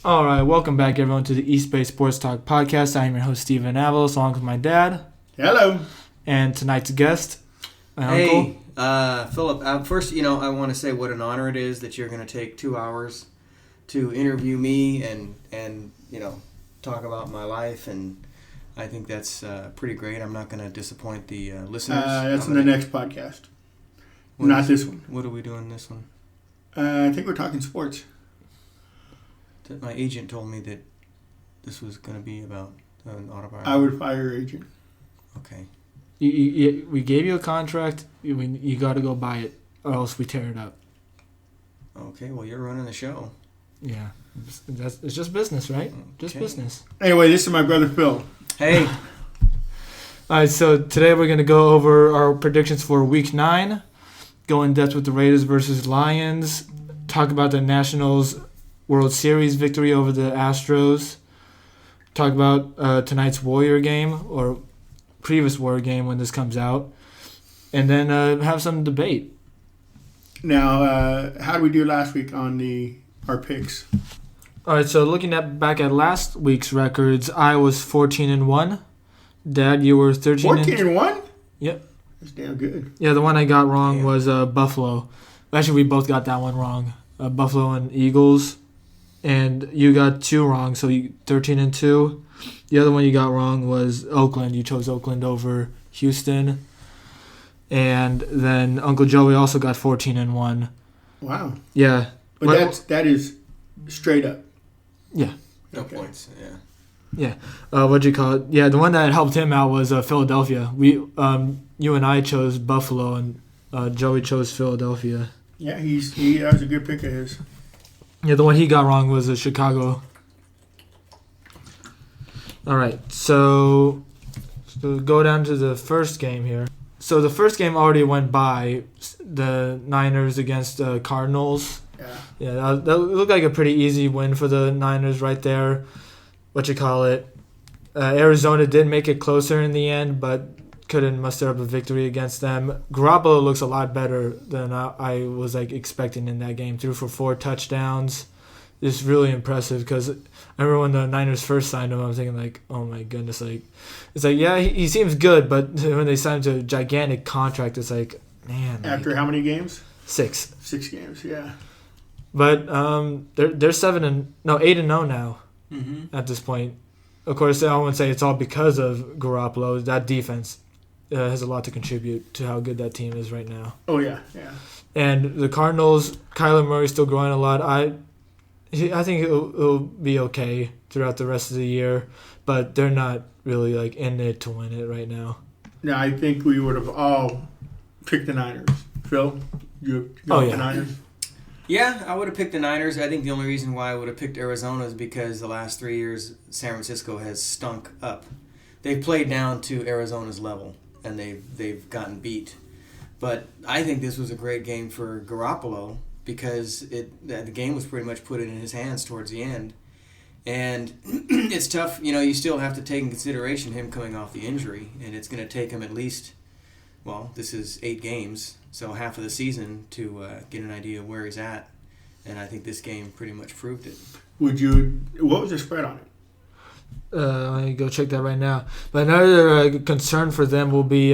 All right, welcome back, everyone, to the East Bay Sports Talk podcast. I am your host, Steven Avalos, along with my dad. Hello. And tonight's guest, my uncle. Philip. First, I want to say what an honor it is that you're going to take 2 hours to interview me and talk about my life, and I think that's pretty great. I'm not going to disappoint the listeners. That's in the next podcast. Not this one. What are we doing this one? I think we're talking sports. My agent told me that this was going to be about an autobiography. I would fire your agent. Okay. We gave you a contract. You got to go buy it, or else we tear it up. Okay, well, you're running the show. Yeah. It's just business, right? Okay. Just business. Anyway, this is my brother Phil. Hey. All right, so today we're going to go over our predictions for Week 9, go in depth with the Raiders versus Lions, talk about the Nationals World Series victory over the Astros, talk about tonight's Warrior game, or previous Warrior game when this comes out, and then have some debate. Now, how did we do last week on our picks? All right, so looking back at last week's records, I was 14-1. Dad, you were 14-1? Yep. That's damn good. Yeah, the one I got wrong was Buffalo. Actually, we both got that one wrong. Buffalo and Eagles. And you got 2 wrong, so you 13-2. The other one you got wrong was Oakland. You chose Oakland over Houston. And then Uncle Joey also got 14-1. Wow. Yeah. But that is straight up. Yeah. No points, yeah. Yeah. What'd you call it? Yeah, the one that helped him out was Philadelphia. You and I chose Buffalo, and Joey chose Philadelphia. Yeah, that was a good pick of his. Yeah, the one he got wrong was Chicago. All right, so go down to the first game here. So the first game already went by, the Niners against Cardinals. Yeah, that looked like a pretty easy win for the Niners right there. Arizona did make it closer in the end, but couldn't muster up a victory against them. Garoppolo looks a lot better than I was expecting in that game. Threw for 4 touchdowns. It's really impressive because I remember when the Niners first signed him, I was thinking oh my goodness, yeah, he seems good, but when they signed him to a gigantic contract, it's man. After how many games? 6. 6 games, yeah. But they're 8-0 now at this point. Of course, I wouldn't say it's all because of Garoppolo. That defense has a lot to contribute to how good that team is right now. Oh, yeah. And the Cardinals, Kyler Murray's still growing a lot. I think it'll be okay throughout the rest of the year, but they're not really in it to win it right now. No, I think we would have all picked the Niners. Phil, you got the Niners? Yeah, I would have picked the Niners. I think the only reason why I would have picked Arizona is because the last 3 years San Francisco has stunk up. They've played down to Arizona's level, and they've gotten beat. But I think this was a great game for Garoppolo because the game was pretty much put in his hands towards the end. And it's tough. You still have to take in consideration him coming off the injury, and it's going to take him at least, this is 8 games, so half of the season to get an idea of where he's at. And I think this game pretty much proved it. What was the spread on it? Let me go check that right now. But another concern for them will be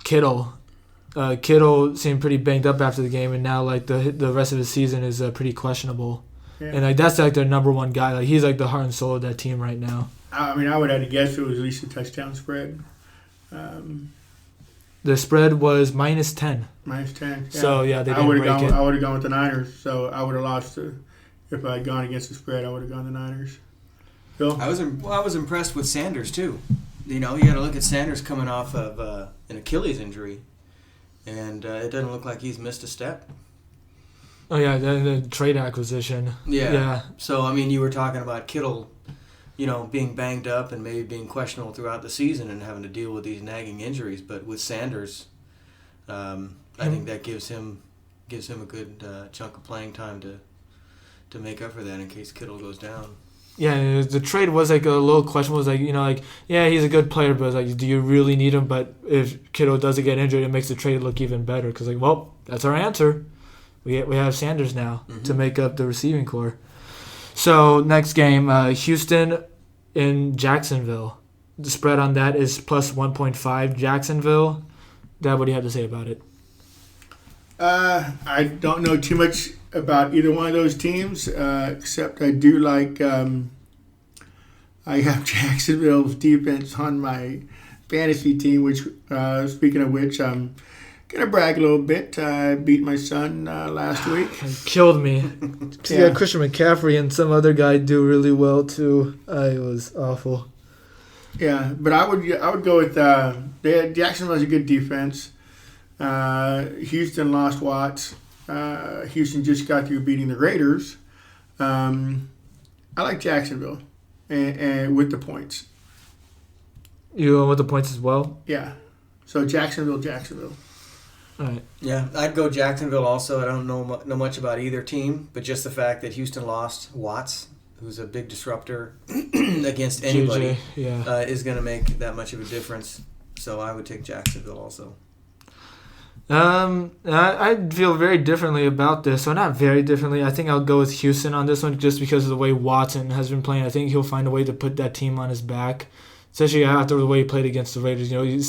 Kittle. Kittle seemed pretty banged up after the game, and now the rest of the season is pretty questionable. Yeah. And that's their number one guy. He's the heart and soul of that team right now. I mean, I would have to guess it was at least a touchdown spread. The spread was -10. -10. Yeah. So yeah, they didn't break it. I would have gone with the Niners. So I would have lost if I had gone against the spread. I would have gone the Niners. Phil? I was impressed with Sanders too. You got to look at Sanders coming off of an Achilles injury, and it doesn't look like he's missed a step. Oh yeah, the trade acquisition. Yeah. So you were talking about Kittle, being banged up and maybe being questionable throughout the season and having to deal with these nagging injuries. But with Sanders, I think that gives him a good chunk of playing time to make up for that in case Kittle goes down. Yeah, the trade was a little question. Was yeah, he's a good player, but do you really need him? But if Kittle doesn't get injured, it makes the trade look even better because that's our answer. We have Sanders now to make up the receiving core. So next game, Houston in Jacksonville. The spread on that is plus 1.5. Jacksonville. Dad, what do you have to say about it? I don't know too much about either one of those teams, except I do like. I have Jacksonville's defense on my fantasy team. Which, speaking of which, I'm gonna brag a little bit. I beat my son last week. It killed me. Yeah. Yeah, Christian McCaffrey and some other guy do really well too. It was awful. Yeah, but I would go with Jacksonville has a good defense. Houston lost Watts. Houston just got through beating the Raiders. I like Jacksonville and with the points. You going with the points as well? Yeah. So Jacksonville. All right. Yeah, I'd go Jacksonville also. I don't know much about either team, but just the fact that Houston lost Watts, who's a big disruptor against anybody, JJ, is going to make that much of a difference. So I would take Jacksonville also. I feel very differently about this. So not very differently. I think I'll go with Houston on this one just because of the way Watson has been playing. I think he'll find a way to put that team on his back, especially after the way he played against the Raiders. You know, he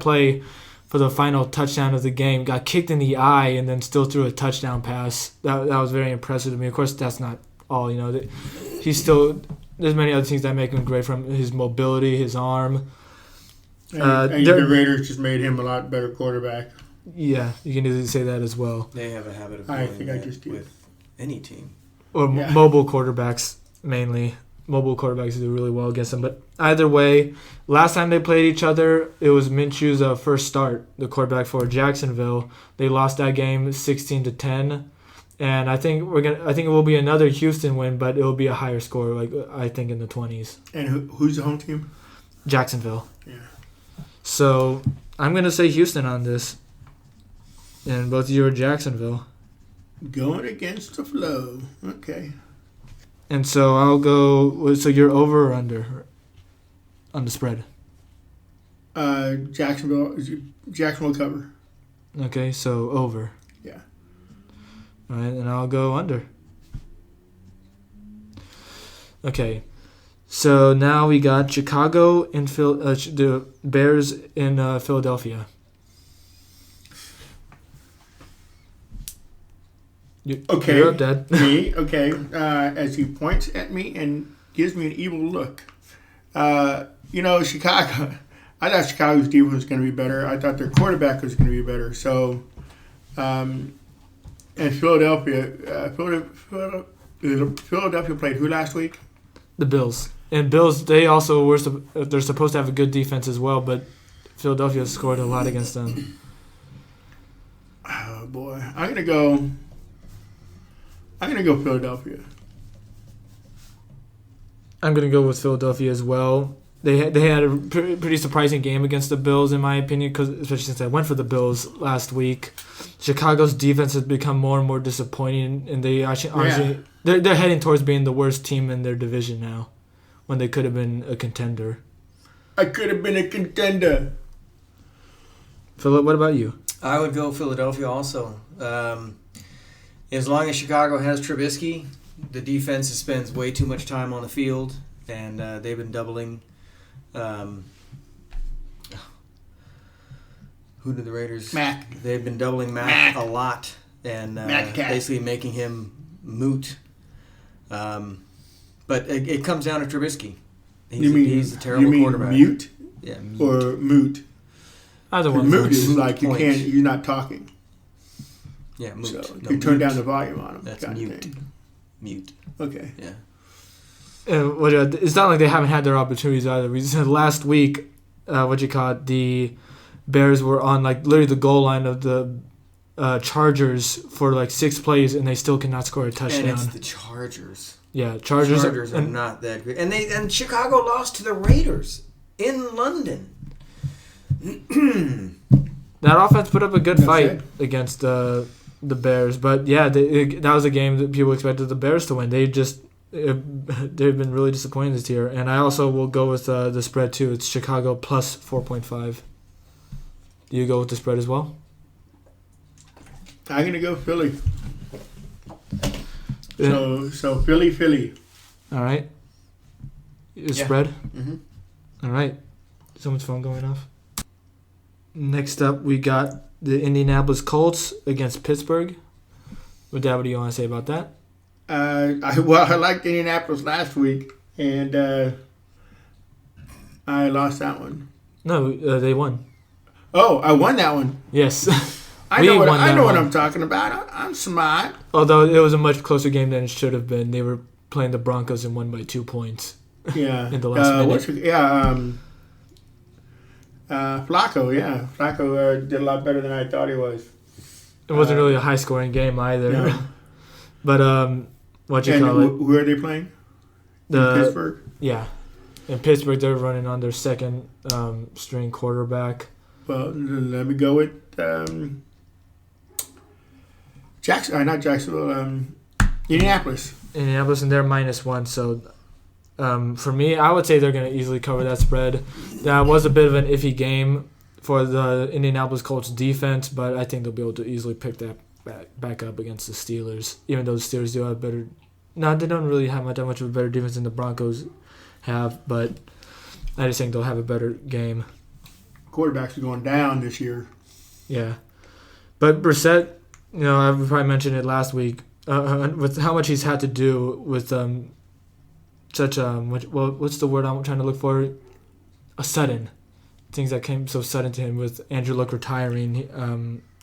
play for the final touchdown of the game, got kicked in the eye, and then still threw a touchdown pass. That was very impressive to me. Of course, that's not all. You know, he's still. There's many other things that make him great, from his mobility, his arm. And the Raiders just made him a lot better quarterback. Yeah, you can easily say that as well. They have a habit of I doing think I that just did. with any team. Or Yeah. mobile quarterbacks, mainly. Mobile quarterbacks do really well against them. But either way, last time they played each other, it was Minshew's first start, the quarterback for Jacksonville. They lost that game 16-10. And I think it will be another Houston win, but it will be a higher score, like I think in the 20s. And who's the home team? Jacksonville. Yeah. So I'm going to say Houston on this. And both of you are Jacksonville. Going against the flow. Okay. And so I'll go. So you're over or under on the spread? Jacksonville cover. Okay, so over. Yeah. All right, and I'll go under. Okay, so now we got Chicago and the Bears in Philadelphia. Okay. You're up, Dad. Me, okay. As he points at me and gives me an evil look. Chicago. I thought Chicago's defense was going to be better. I thought their quarterback was going to be better. So, and Philadelphia played who last week? The Bills. And Bills, they also they're supposed to have a good defense as well, but Philadelphia scored a lot against them. Oh boy, I'm gonna go Philadelphia. I'm going to go with Philadelphia as well. They had a pretty surprising game against the Bills, in my opinion, especially since I went for the Bills last week. Chicago's defense has become more and more disappointing, and they honestly they're heading towards being the worst team in their division now, when they could have been a contender. I could have been a contender. Philip, what about you? I would go Philadelphia also. As long as Chicago has Trubisky, the defense spends way too much time on the field, and they've been doubling. Who did the Raiders? Mac. They've been doubling Mac a lot, and basically making him moot. But it comes down to Trubisky. He's a terrible quarterback. Mute? Yeah, mute. Or moot? Either one. Moot is like Point. you're not talking. Yeah, moot. So No, you turn mute. down the volume on them. That's kind of mute. thing. Mute. Okay. Yeah. It's not like they haven't had their opportunities either. Last week, the Bears were on literally the goal line of the Chargers for 6 plays, and they still cannot score a touchdown. And it's the Chargers. Yeah, Chargers are not that great. And Chicago lost to the Raiders in London. That offense put up a good That's fight it. against the Bears, but yeah, that was a game that people expected the Bears to win. They've been really disappointed this year, and I also will go with the spread too. It's Chicago plus 4.5. Do you go with the spread as well? I'm gonna go Philly. Yeah. So Philly. All right. Yeah. Spread. Mm-hmm. All right. So much phone going off. Next up, we got the Indianapolis Colts against Pittsburgh. What do you want to say about that? I liked Indianapolis last week, and I lost that one. No, they won. Oh, I won that one. Yes. I We know what, won I that know what one. I'm talking about. I'm smart. Although it was a much closer game than it should have been. They were playing the Broncos and won by 2 points. Yeah. In the last minute. Flacco, yeah. Flacco did a lot better than I thought he was. It wasn't really a high-scoring game either. No. But what you And call it? who are they playing? In Pittsburgh? Yeah. In Pittsburgh, they're running on their second string quarterback. Well, let me go with not Jacksonville, Indianapolis. Indianapolis, and they're -1. So for me, I would say they're going to easily cover that spread. That was a bit of an iffy game for the Indianapolis Colts defense, but I think they'll be able to easily pick that back up against the Steelers, even though the Steelers do have better. No, they don't really have that much of a better defense than the Broncos have, but I just think they'll have a better game. Quarterbacks are going down this year. Yeah. But Brissett, I probably mentioned it last week, with how much he's had to do with what's the word I'm trying to look for? Sudden. Things that came so sudden to him with Andrew Luck retiring.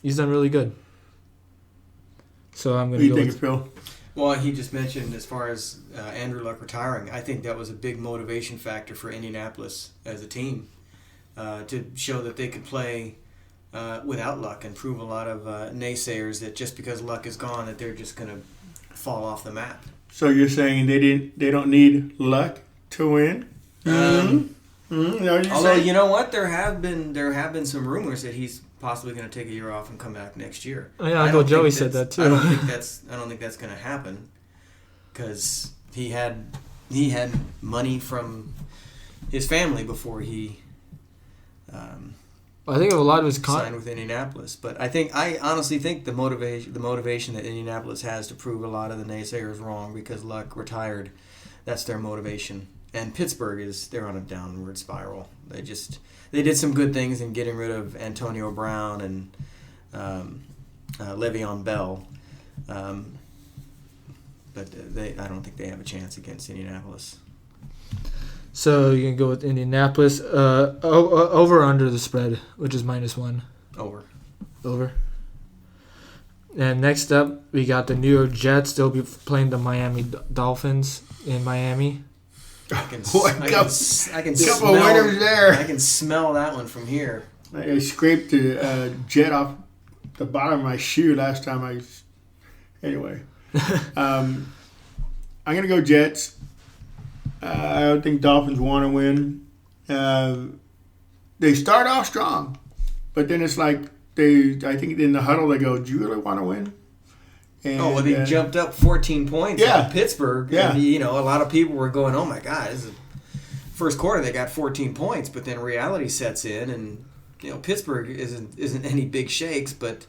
He's done really good. So I'm What going do to you go think, with... Phil? Well, he just mentioned as far as Andrew Luck retiring, I think that was a big motivation factor for Indianapolis as a team to show that they could play without Luck and prove a lot of naysayers that just because Luck is gone that they're just going to fall off the map. So you're saying they don't need luck to win? Although you know what, there have been some rumors that he's possibly going to take a year off and come back next year. Oh, yeah, Uncle Joey said that too. I don't think that's going to happen because he had money from his family before he I think a lot of his signed with Indianapolis. But I honestly think the motivation that Indianapolis has to prove a lot of the naysayers wrong because Luck retired, that's their motivation. And Pittsburgh they're on a downward spiral. They did some good things in getting rid of Antonio Brown and Le'Veon Bell, but I don't think they have a chance against Indianapolis. So you can go with Indianapolis over or under the spread, which is -1. Over. And next up, we got the New York Jets. They'll be playing the Miami Dolphins in Miami. I can couple smell winners there. I can smell that one from here. I scraped the jet off the bottom of my shoe last time Anyway. I'm going to go Jets. I don't think Dolphins want to win. They start off strong, but then it's like I think in the huddle they go, do you really want to win? And, they jumped up 14 points on Pittsburgh. Yeah. And, a lot of people were going, oh, my God, this is first quarter they got 14 points, but then reality sets in, and, Pittsburgh isn't any big shakes, but,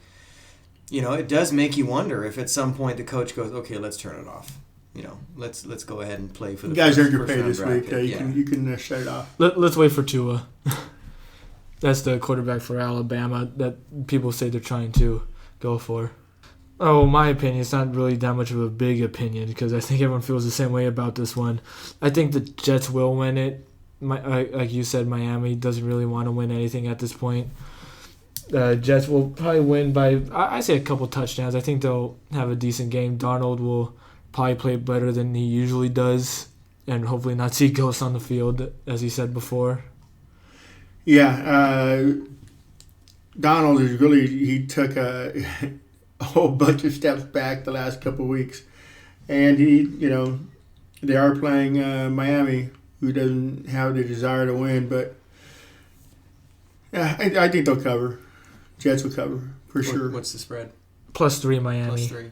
it does make you wonder if at some point the coach goes, okay, let's turn it off. Let's go ahead and play for the you guys earned your first pay round this draft week. pick. You can shut it off. Let's wait for Tua. That's the quarterback for Alabama that people say they're trying to go for. Oh, my opinion, it's not really that much of a big opinion because I think everyone feels the same way about this one. I think the Jets will win it. Like you said, Miami doesn't really want to win anything at this point. Jets will probably win by, I say, a couple touchdowns. I think they'll have a decent game. Darnold will probably play better than he usually does and hopefully not see ghosts on the field, as he said before. Yeah, Donald he took a whole bunch of steps back the last couple of weeks. And they are playing Miami, who doesn't have the desire to win, but yeah, I think they'll cover. Jets will cover, for sure. What's the spread? +3 Miami. +3.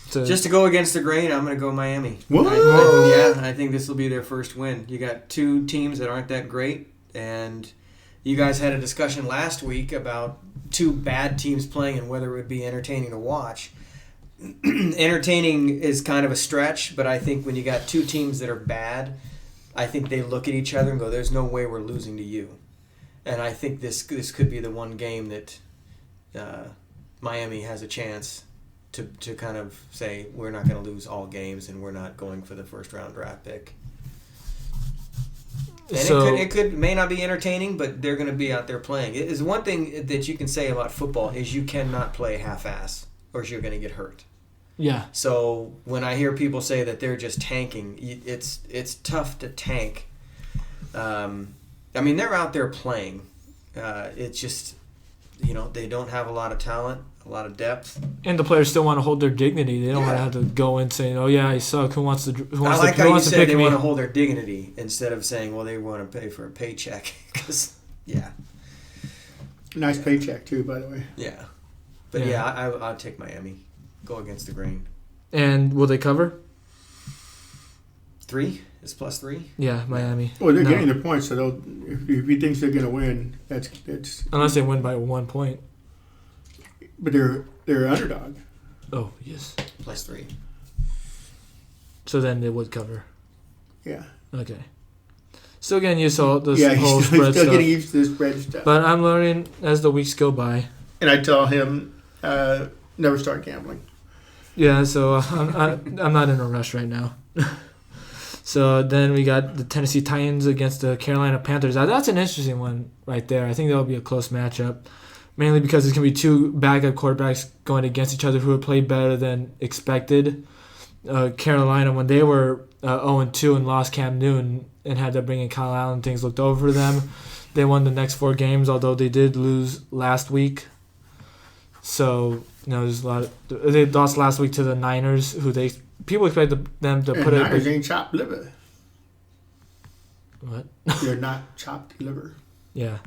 So, Just to go against the grain, I'm going to go Miami. What? I think this will be their first win. You got two teams that aren't that great, and you guys had a discussion last week about two bad teams playing and whether it would be entertaining to watch. entertaining is kind of a stretch, but I think when you got two teams that are bad, I think they look at each other and go, "There's no way we're losing to you." And I think this could be the one game that Miami has a chance to kind of say, we're not going to lose all games and we're not going for the first round draft pick. And So- it may not be entertaining, but they're going to be out there playing. It is one thing that you can say about football is you cannot play half-ass or you're going to get hurt. Yeah. So when I hear people say that they're just tanking, it's tough to tank. I mean, they're out there playing. It's just, they don't have a lot of talent, a lot of depth. And the players still want to hold their dignity. They don't want Yeah. to have to go in saying, "Oh yeah, I suck. Who wants to? Who I wants like to? how Who you wants to said pick they me?" want to hold their dignity instead of saying, well, they want to pay for a paycheck. 'Cause, yeah. Nice paycheck too, by the way. Yeah. But Yeah. yeah, I'll take Miami. Go against the grain. And will they cover? 3 is +3. Yeah, Miami. Well, they're No. getting the points, so they'll. If he thinks they're going to win, that's. Unless they win by 1 point. But they're underdog. Oh yes. +3. So then they would cover. Yeah. Okay. Still getting used to this Yeah, whole he's spread still stuff. getting used to the spread stuff. But I'm learning as the weeks go by. And I tell him, never start gambling. Yeah, so I'm not in a rush right now. So then we got the Tennessee Titans against the Carolina Panthers. Now, that's an interesting one right there. I think that'll be a close matchup, mainly because it's going to be two backup quarterbacks going against each other who have played better than expected. Carolina, when they were 0-2 and lost Cam Newton and had to bring in Kyle Allen, things looked over for them. They won the next 4 games, although they did lose last week. So, there's a lot they lost last week to the Niners, who people expected them to And put Niners it. ain't chopped liver. What? They're not chopped liver. Yeah.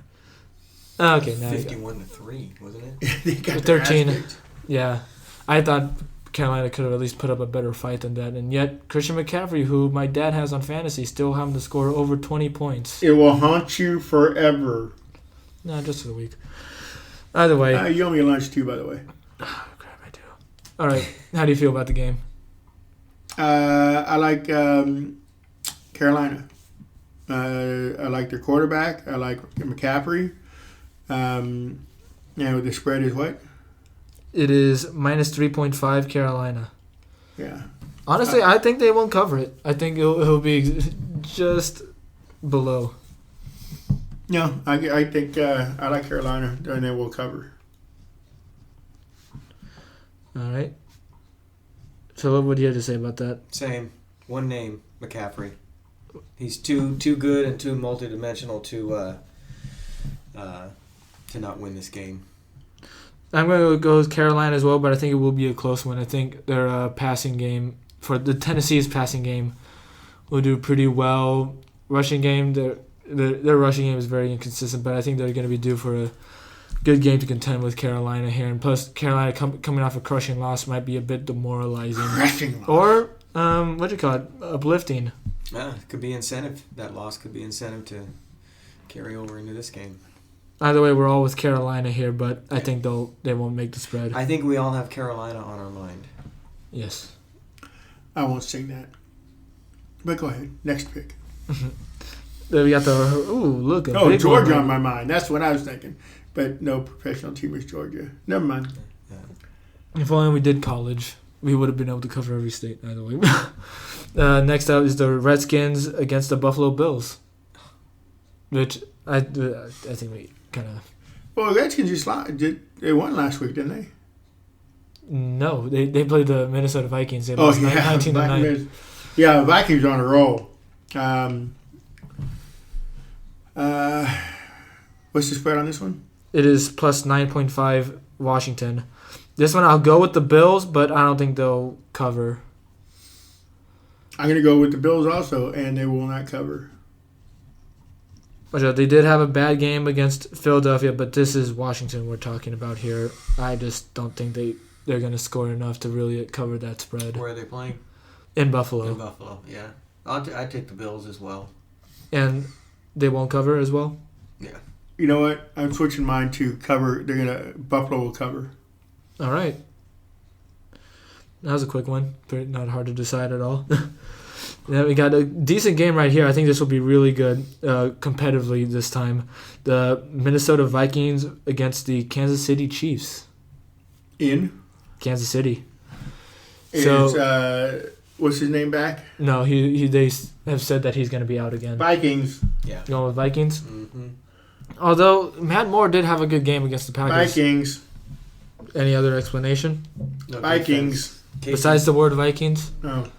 Okay, now 51-3, wasn't it? They got 13. their ass kicked. yeah. I thought Carolina could have at least put up a better fight than that, and yet Christian McCaffrey, who my dad has on fantasy, still having to score over 20 points. It will haunt you forever. No, just for the week. Either way, You owe me lunch too, by the way. crap, I do. All right, how do you feel about the game? I like Carolina. I like their quarterback. I like McCaffrey. The spread is what? It is minus 3.5 Carolina. Yeah. Honestly, I think they won't cover it. I think it'll be just below. No, I think I like Carolina, and they will cover. All right. Philip, what do you have to say about that? Same. One name, McCaffrey. He's too good and too multidimensional to not win this game. I'm going to go with Carolina as well, but I think it will be a close one. I think their passing game, for the Tennessee's passing game, will do pretty well. Rushing game, their rushing game is very inconsistent, but I think they're going to be due for a good game to contend with Carolina here. And plus, Carolina coming off a crushing loss might be a bit demoralizing. Crushing loss. Or, what do you call it? Uplifting. It could be incentive. That loss could be incentive to carry over into this game. Either way, we're all with Carolina here, but I think they won't make the spread. I think we all have Carolina on our mind. Yes. I won't sing that. But go ahead. Next pick. Then we got look. A Oh, big Georgia one. on my mind. That's what I was thinking. But no professional team is Georgia. Never mind. If only we did college, we would have been able to cover every state. Either way. Next up is the Redskins against the Buffalo Bills, which I think we kind of. Well, the Redskins they won last week, didn't they? No, they played the Minnesota Vikings. They lost 19-9. Yeah, Vikings are on a roll. What's the spread on this one? It is plus 9.5 Washington. This one I'll go with the Bills, but I don't think they'll cover. I'm going to go with the Bills also, and they will not cover. They did have a bad game against Philadelphia, but this is Washington we're talking about here. I just don't think they're going to score enough to really cover that spread. Where are they playing? In Buffalo. In Buffalo, yeah. I'd take the Bills as well. And they won't cover as well? Yeah. You know what? I'm switching mine to cover. Buffalo will cover. All right. That was a quick one. Pretty, not hard to decide at all. Then we got a decent game right here. I think this will be really good competitively this time. The Minnesota Vikings against the Kansas City Chiefs. In? Kansas City. Is, what's his name back? No, they have said that he's going to be out again. Vikings. Yeah. Going with Vikings? Mm-hmm. Although Matt Moore did have a good game against the Packers. Vikings. Any other explanation? No Vikings. Besides the word Vikings? No.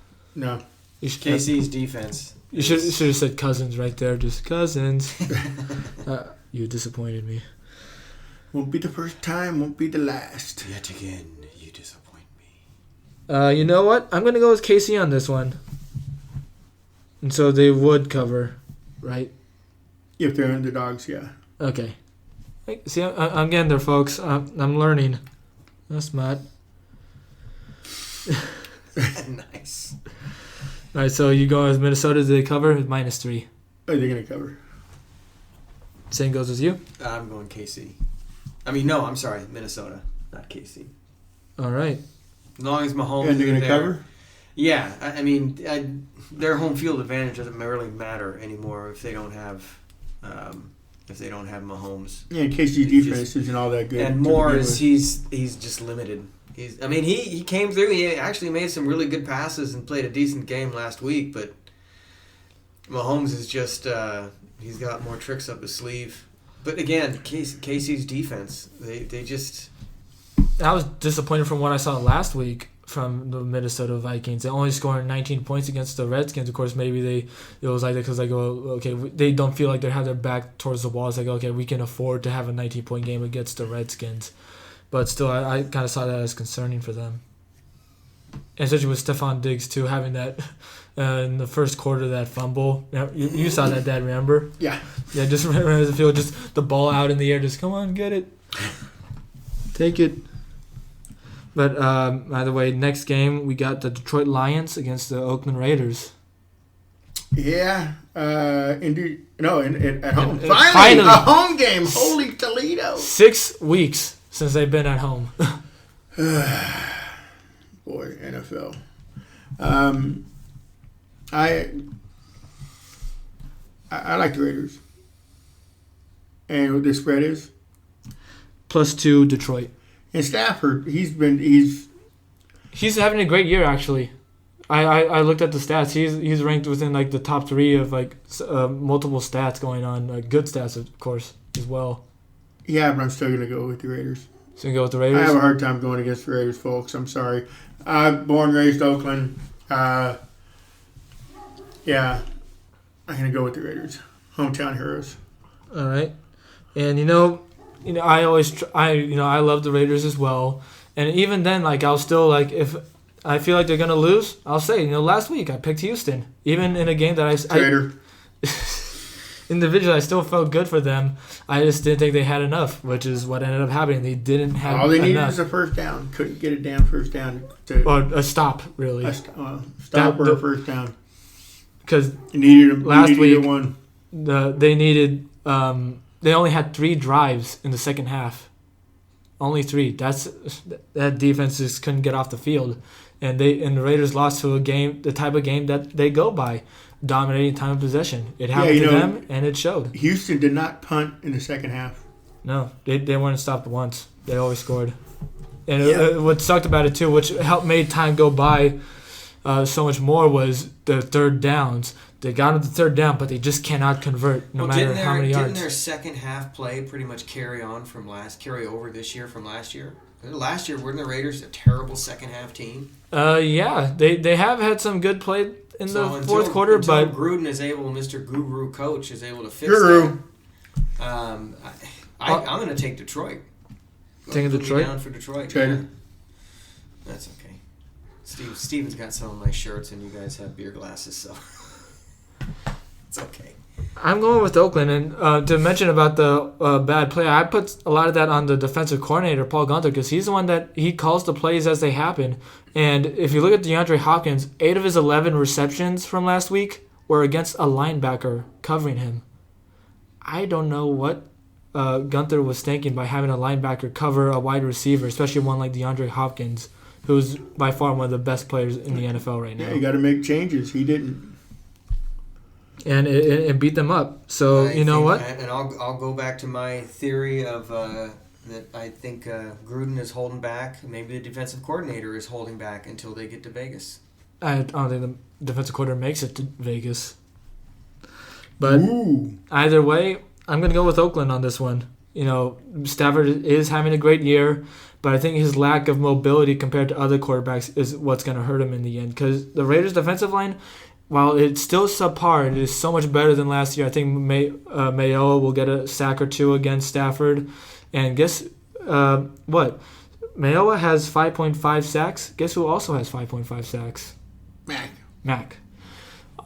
KC's defense. You should have said Cousins right there. Just Cousins. You disappointed me. Won't be the first time, won't be the last. Yet again, you disappoint me. You know what? I'm going to go with KC on this one. And so they would cover, right? If they're underdogs, yeah. Okay. See, I'm getting there, folks. I'm learning. That's smart. Nice. All right, so you go with Minnesota. Do they cover? -3. Are they going to cover? Same goes with you. I'm going KC. I mean, no, I'm sorry, Minnesota, not KC. All right. As long as Mahomes And they're going is to there. cover? Yeah, I mean, their home field advantage doesn't really matter anymore if they don't have Mahomes. Yeah, KC's It's defense isn't all that good. And to Moore begin is with. he's just limited. He came through. He actually made some really good passes and played a decent game last week. But Mahomes is just he's got more tricks up his sleeve. But again, KC's defense, they just. I was disappointed from what I saw last week from the Minnesota Vikings. They only scored 19 points against the Redskins. Of course, maybe it was like that because they don't feel like they have their back towards the wall. It's like, okay, we can afford to have a 19-point game against the Redskins. But still, I kind of saw that as concerning for them. And especially with Stephon Diggs, too, having that in the first quarter, that fumble. You saw that, Dad, remember? Yeah. Yeah, just remember the field, just the ball out in the air, just come on, get it. Take it. But, by the way, next game, we got the Detroit Lions against the Oakland Raiders. Yeah. Indeed. No, at home. Finally. A home game. Holy Toledo. 6 weeks since they've been at home. Boy, NFL. I like the Raiders. And what the spread is? +2 Detroit. And Stafford, he's He's having a great year, actually. I looked at the stats. He's ranked within like the top 3 of like multiple stats going on, good stats of course as well. Yeah, but I'm still gonna go with the Raiders. So you go with the I Raiders. have a hard time going against the Raiders, folks. I'm sorry. Born and raised Oakland. Yeah, I'm gonna go with the Raiders. Hometown heroes. All right, and I always I love the Raiders as well, and even then like I'll still like if I feel like they're gonna lose, I'll say last week I picked Houston, even in a game that Traitor. individually I still felt good for them. I just didn't think they had enough, which is what ended up happening. They didn't have All they needed enough. was a first down. Couldn't get a damn first down. Or a stop, really, Stop or a first down. because You needed Last week- either one. they needed. They only had 3 drives in the second half. Only 3. That defense just couldn't get off the field, and the Raiders lost to a game, the type of game that they go by, dominating time of possession. It happened to them, and it showed. Houston did not punt in the second half. No, they weren't stopped once. They always scored. And what sucked about it too, which made time go by so much more, was the third downs. They got the third down, but they just cannot convert no matter how many yards. Didn't their second half play pretty much carry over this year from last year? Last year, weren't the Raiders a terrible second half team? Yeah, they have had some good play in the fourth quarter, until but Gruden is able, Mr. Guru coach is able to fix Guru. that. I'm going to take Detroit. Taking Put me Detroit? down for Detroit. Traitor. Yeah. That's okay. Steven's got some of my shirts, and you guys have beer glasses, so it's okay. I'm going with Oakland. And to mention about the bad play, I put a lot of that on the defensive coordinator, Paul Guenther, because he's the one that he calls the plays as they happen. And if you look at DeAndre Hopkins, 8 of his 11 receptions from last week were against a linebacker covering him. I don't know what Guenther was thinking by having a linebacker cover a wide receiver, especially one like DeAndre Hopkins, who's by far one of the best players in the NFL right now. Yeah, you got to make changes. He didn't. And it beat them up. So, you know what? And I'll go back to my theory of that I think Gruden is holding back. Maybe the defensive coordinator is holding back until they get to Vegas. I don't think the defensive coordinator makes it to Vegas. But either way, I'm going to go with Oakland on this one. You know, Stafford is having a great year, but I think his lack of mobility compared to other quarterbacks is what's going to hurt him in the end. Because the Raiders' defensive line, while it's still subpar, it is so much better than last year. I think Mayo will get a sack or two against Stafford. And guess what? Mayowa has 5.5 sacks. Guess who also has 5.5 sacks? Mac.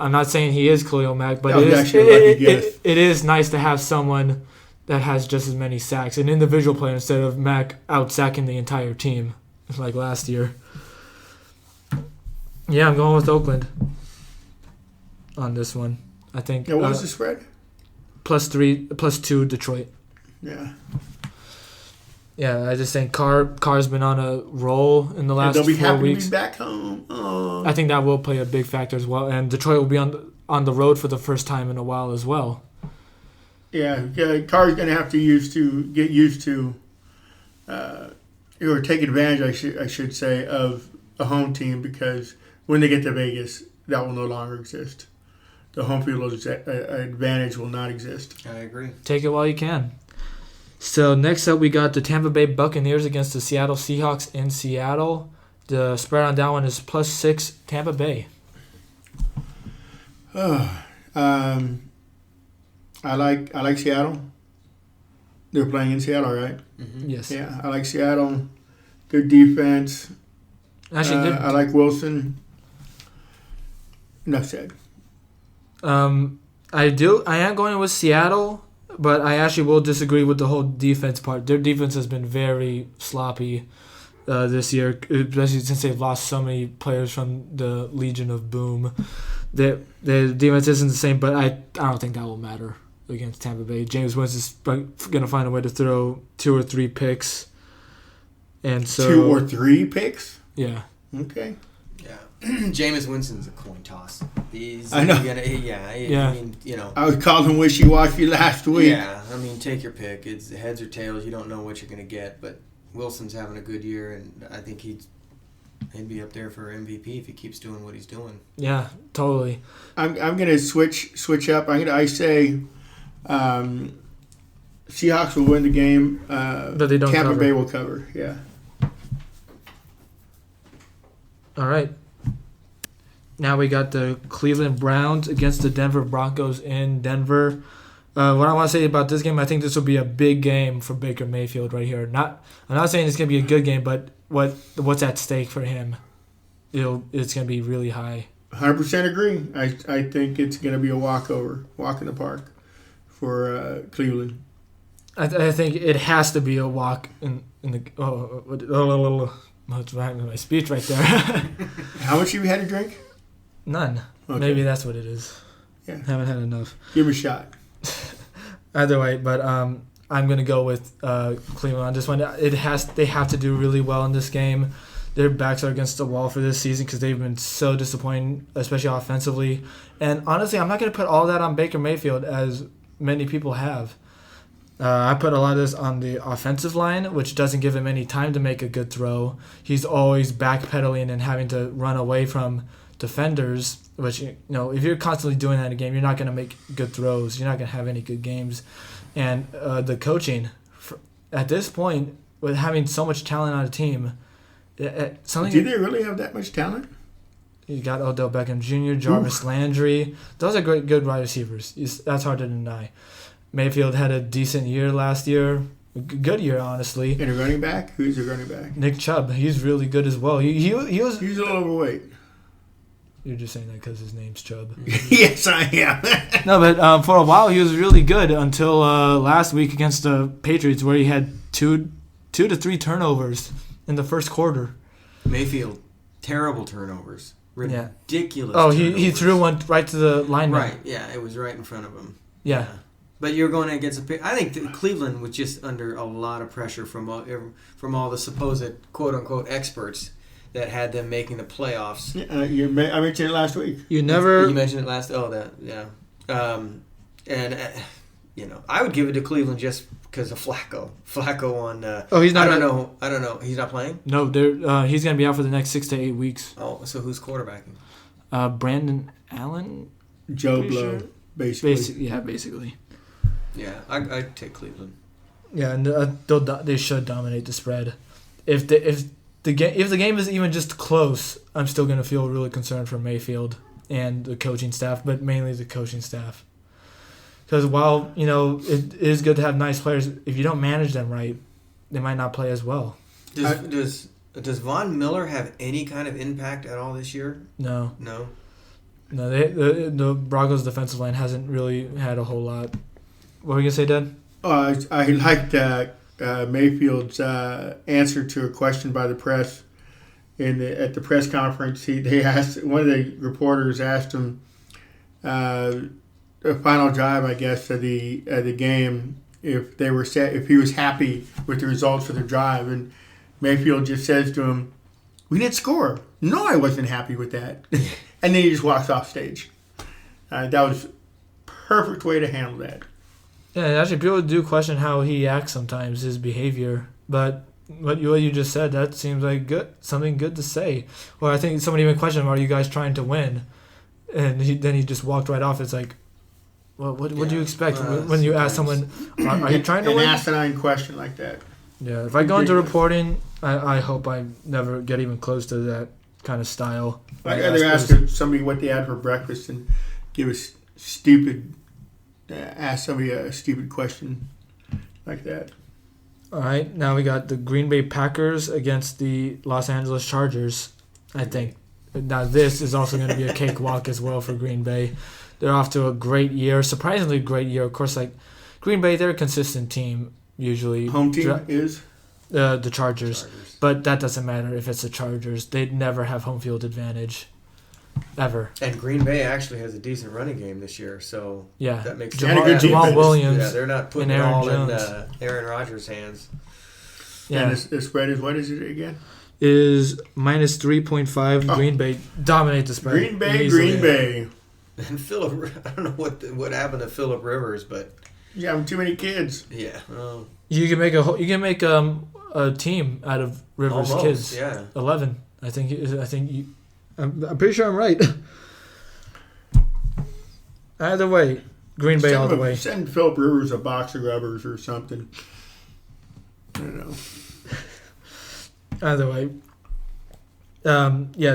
I'm not saying he is Khalil Mack, but it is nice to have someone that has just as many sacks, an individual player instead of Mac out-sacking the entire team like last year. Yeah, I'm going with Oakland on this one. I think. Yeah, what was the spread? +2 Detroit. Yeah. Yeah, I just think Carr's been on a roll in the last 4 weeks. They'll be happy to be back home. Oh. I think that will play a big factor as well, and Detroit will be on the road for the first time in a while as well. Yeah, Carr's going to have to get used to, or take advantage, I should say, of a home team, because when they get to Vegas, that will no longer exist. The home field advantage will not exist. I agree. Take it while you can. So next up, we got the Tampa Bay Buccaneers against the Seattle Seahawks in Seattle. The spread on that one is +6 Tampa Bay. I like Seattle. They're playing in Seattle, right? Mm-hmm. Yes. Yeah, I like Seattle. Good defense. Actually, I like Wilson. Enough said. I am going with Seattle, but I actually will disagree with the whole defense part. Their defense has been very sloppy this year, especially since they've lost so many players from the Legion of Boom. The defense isn't the same, but I don't think that will matter against Tampa Bay. James Winston's going to find a way to throw 2 or 3 picks. And so 2 or 3 picks? Yeah. Okay. Yeah. Jameis Winston's a coin toss. I know. I mean, you know. I was calling wishy-washy last week. Yeah, I mean, take your pick. It's heads or tails. You don't know what you're going to get, but Wilson's having a good year, and I think he'd be up there for MVP if he keeps doing what he's doing. Yeah, totally. I'm going to switch up. I say Seahawks will win the game. But they don't Tampa cover. Bay will cover. Yeah. All right. Now we got the Cleveland Browns against the Denver Broncos in Denver. What I want to say about this game, I think this will be a big game for Baker Mayfield right here. I'm not saying it's going to be a good game, but what's at stake for him? It's going to be really high. 100% agree. I think it's going to be a walk in the park for Cleveland. I think it has to be a walk in the. What's wrong with my speech right there? How much have you had to drink? None. Okay. Maybe that's what it is. Yeah. Haven't had enough. Give him a shot. Either way, but I'm gonna go with Cleveland on this one. They have to do really well in this game. Their backs are against the wall for this season because they've been so disappointing, especially offensively. And honestly, I'm not gonna put all that on Baker Mayfield as many people have. I put a lot of this on the offensive line, which doesn't give him any time to make a good throw. He's always backpedaling and having to run away from defenders, which, if you're constantly doing that in a game, you're not going to make good throws. You're not going to have any good games. And the coaching, at this point, with having so much talent on a team, Do they really have that much talent? You got Odell Beckham Jr., Jarvis Landry. Those are good wide receivers. That's hard to deny. Mayfield had a decent year last year. A good year, honestly. And a running back? Who's a running back? Nick Chubb. He's really good as well. He was. He's a little overweight. You're just saying that because his name's Chubb. Yes, I am. No, but for a while he was really good until last week against the Patriots, where he had 2 to 3 turnovers in the first quarter. Mayfield, terrible turnovers. Ridiculous. Oh, he threw one right to the lineman. Right, yeah, it was right in front of him. Yeah. But you're going against I think Cleveland was just under a lot of pressure from all the supposed quote unquote experts that had them making the playoffs. I mentioned it last week. You never. You mentioned it last. Oh, that yeah. And I would give it to Cleveland just because of Flacco. Flacco on. He's not. I don't know. He's not playing. No, he's gonna be out for the next 6 to 8 weeks. Oh, so who's quarterbacking? Brandon Allen. Joe Pretty Blow, sure. basically. Basically. Yeah, I'd take Cleveland. Yeah, and they should dominate the spread. If the game is even just close, I'm still gonna feel really concerned for Mayfield and the coaching staff, but mainly the coaching staff. Because while it is good to have nice players, if you don't manage them right, they might not play as well. Does Von Miller have any kind of impact at all this year? No. No. No, the Broncos' defensive line hasn't really had a whole lot. What were you gonna say, Dad? I liked Mayfield's answer to a question by the press at the press conference. They asked, one of the reporters asked him the final drive, I guess, of the game, if he was happy with the results of the drive, and Mayfield just says to him, "We didn't score. No, I wasn't happy with that." And then he just walks off stage. That was a perfect way to handle that. Yeah, actually, people do question how he acts sometimes, his behavior. But what you just said, that seems like something good to say. Or I think somebody even questioned him, are you guys trying to win? And then he just walked right off. It's like, well, what do you expect when you ask someone, are you trying to win? An asinine question like that. Yeah, if I go into reporting, I hope I never get even close to that kind of style. I'd rather ask somebody what they had for breakfast than ask somebody a stupid question like that. All right, now we got the Green Bay Packers against the Los Angeles Chargers, I think. Now this is also going to be a cakewalk as well for Green Bay. They're off to a great year, surprisingly great year. Of course, like Green Bay, they're a consistent team usually. Home team is? The Chargers. But that doesn't matter if it's the Chargers. They'd never have home field advantage. Ever. And Green Bay actually has a decent running game this year, so yeah, that makes sense. Jamal Williams. Yeah, they're not putting it all in Aaron Rodgers' hands. Yeah. And the spread is, what is it again? Is minus 3.5. Green Bay dominate the spread. Green Bay. And Philip, I don't know what happened to Philip Rivers, but you have too many kids. Yeah. You can make a team out of Rivers' kids. Yeah. 11. I'm pretty sure I'm right. Either way, Green Bay all the way. Send Philip Rivers a box of rubbers or something. I don't know. Either way.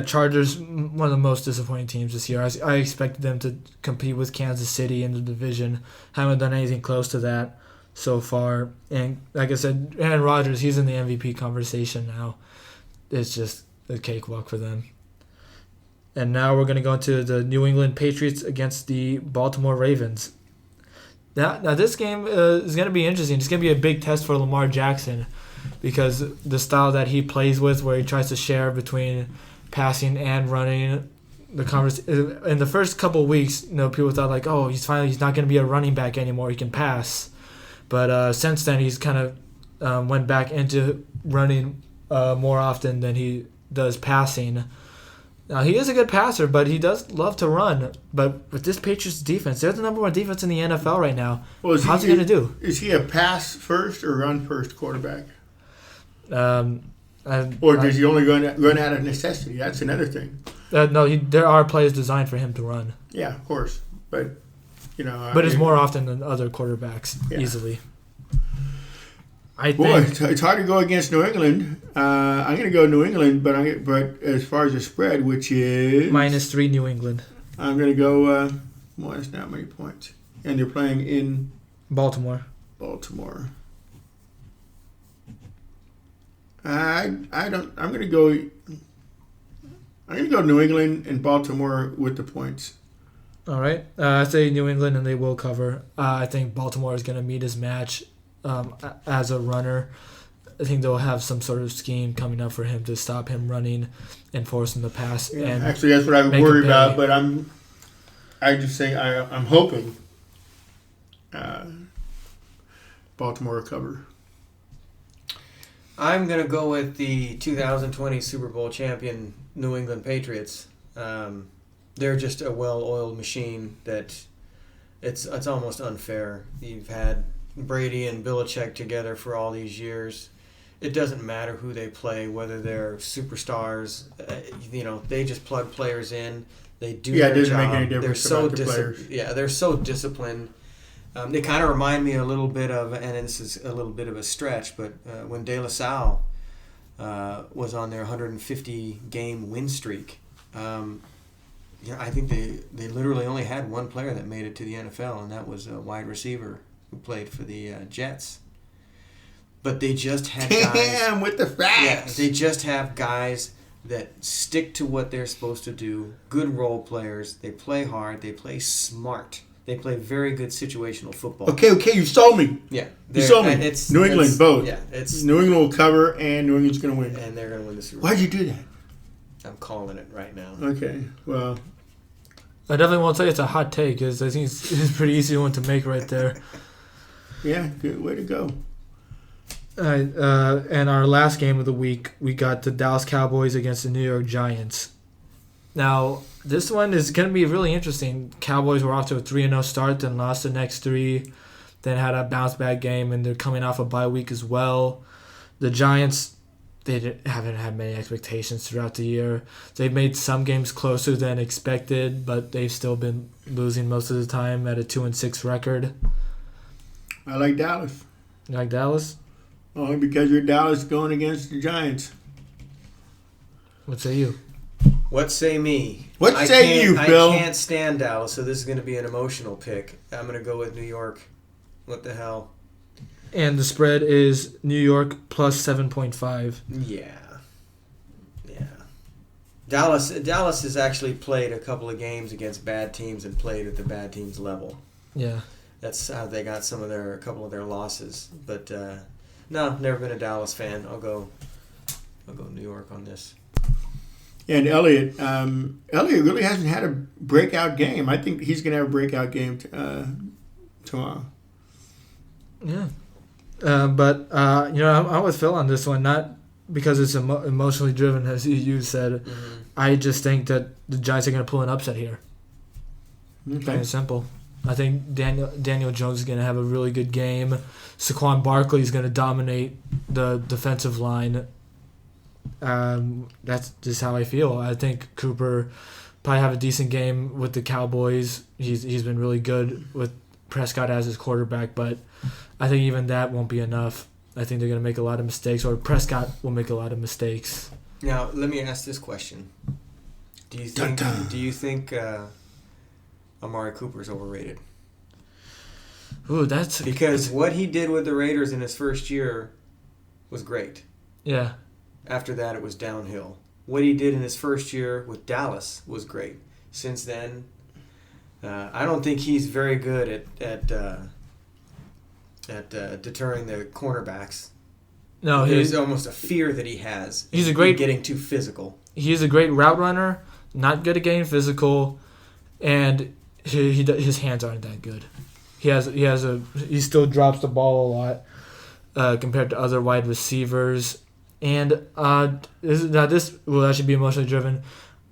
Chargers, one of the most disappointing teams this year. I expected them to compete with Kansas City in the division. Haven't done anything close to that so far. And like I said, Aaron Rodgers, he's in the MVP conversation now. It's just a cakewalk for them. And now we're going to go into the New England Patriots against the Baltimore Ravens. Now this game is going to be interesting. It's going to be a big test for Lamar Jackson because the style that he plays with, where he tries to share between passing and running, in the first couple of weeks, people thought like, oh, he's not going to be a running back anymore. He can pass. But since then, he's kind of went back into running more often than he does passing. Now, he is a good passer, but he does love to run. But with this Patriots defense, they're the number one defense in the NFL right now. Well, how's he going to do? Is he a pass first or run first quarterback? Or does he only run out of necessity? That's another thing. No, there are plays designed for him to run. Yeah, of course. But, But it's more often than other quarterbacks, easily. It's hard to go against New England. I'm going to go New England, but as far as the spread, which is -3 New England, I'm going to go. It's not many points, and they're playing in Baltimore. I'm going to go. I'm going to go New England and Baltimore with the points. All right, I say New England, and they will cover. I think Baltimore is going to meet his match. As a runner, I think they'll have some sort of scheme coming up for him to stop him running and force him to pass. Yeah, and actually, that's what I would worry about. But I'm hoping Baltimore will cover. I'm going to go with the 2020 Super Bowl champion New England Patriots. They're just a well-oiled machine that it's almost unfair. You've had Brady and Belichick together for all these years. It doesn't matter who they play, whether they're superstars. They just plug players in. They do their it doesn't job. make any difference about the players. They're so disciplined. They kind of remind me a little bit of, and this is a little bit of a stretch, but when De La Salle was on their 150-game win streak, I think they literally only had one player that made it to the NFL, and that was a wide receiver who played for the Jets. But they just had guys. Damn, with the facts. Yeah, they just have guys that stick to what they're supposed to do. Good role players. They play hard. They play smart. They play very good situational football. Okay, you sold me. Yeah, You sold me. New England, both. Yeah, it's New England will cover, and New England's going to win. and they're going to win the Super Bowl. Why'd you do that? I'm calling it right now. Okay, well, I definitely won't say it's a hot take, because I think it's a pretty easy one to make right there. yeah, good way to go. And our last game of the week, we got the Dallas Cowboys against the New York Giants. Now, this one is going to be really interesting. Cowboys were off to a 3-0 start, then lost the next three, then had a bounce-back game, and they're coming off a bye week as well. The Giants, haven't had many expectations throughout the year. They've made some games closer than expected, but they've still been losing most of the time at a 2-6 record. I like Dallas. You like Dallas? Only because you're Dallas going against the Giants. What say you? What say me? What say you, Phil? I can't stand Dallas, so this is going to be an emotional pick. I'm going to go with New York. What the hell? And the spread is New York plus 7.5. Yeah. Dallas has actually played a couple of games against bad teams and played at the bad team's level. Yeah. That's how they got a couple of their losses. But no, never been a Dallas fan. I'll go New York on this. And Elliott really hasn't had a breakout game. I think he's going to have a breakout game tomorrow. Yeah. But I'm with Phil on this one, not because it's emotionally driven, as you said. Mm-hmm. I just think that the Giants are going to pull an upset here. Okay. Plain and simple. I think Daniel Jones is going to have a really good game. Saquon Barkley is going to dominate the defensive line. That's just how I feel. I think Cooper probably have a decent game with the Cowboys. He's been really good with Prescott as his quarterback, but I think even that won't be enough. I think they're going to make a lot of mistakes, or Prescott will make a lot of mistakes. Now, let me ask this question: Do you think Amari Cooper is overrated? Ooh, because what he did with the Raiders in his first year was great. Yeah. After that, it was downhill. What he did in his first year with Dallas was great. Since then, I don't think he's very good at deterring the cornerbacks. No, there's almost a fear that he has. He's a great getting too physical. He's a great route runner, not good at getting physical, and his hands aren't that good. He still drops the ball a lot compared to other wide receivers. And this will actually be emotionally driven.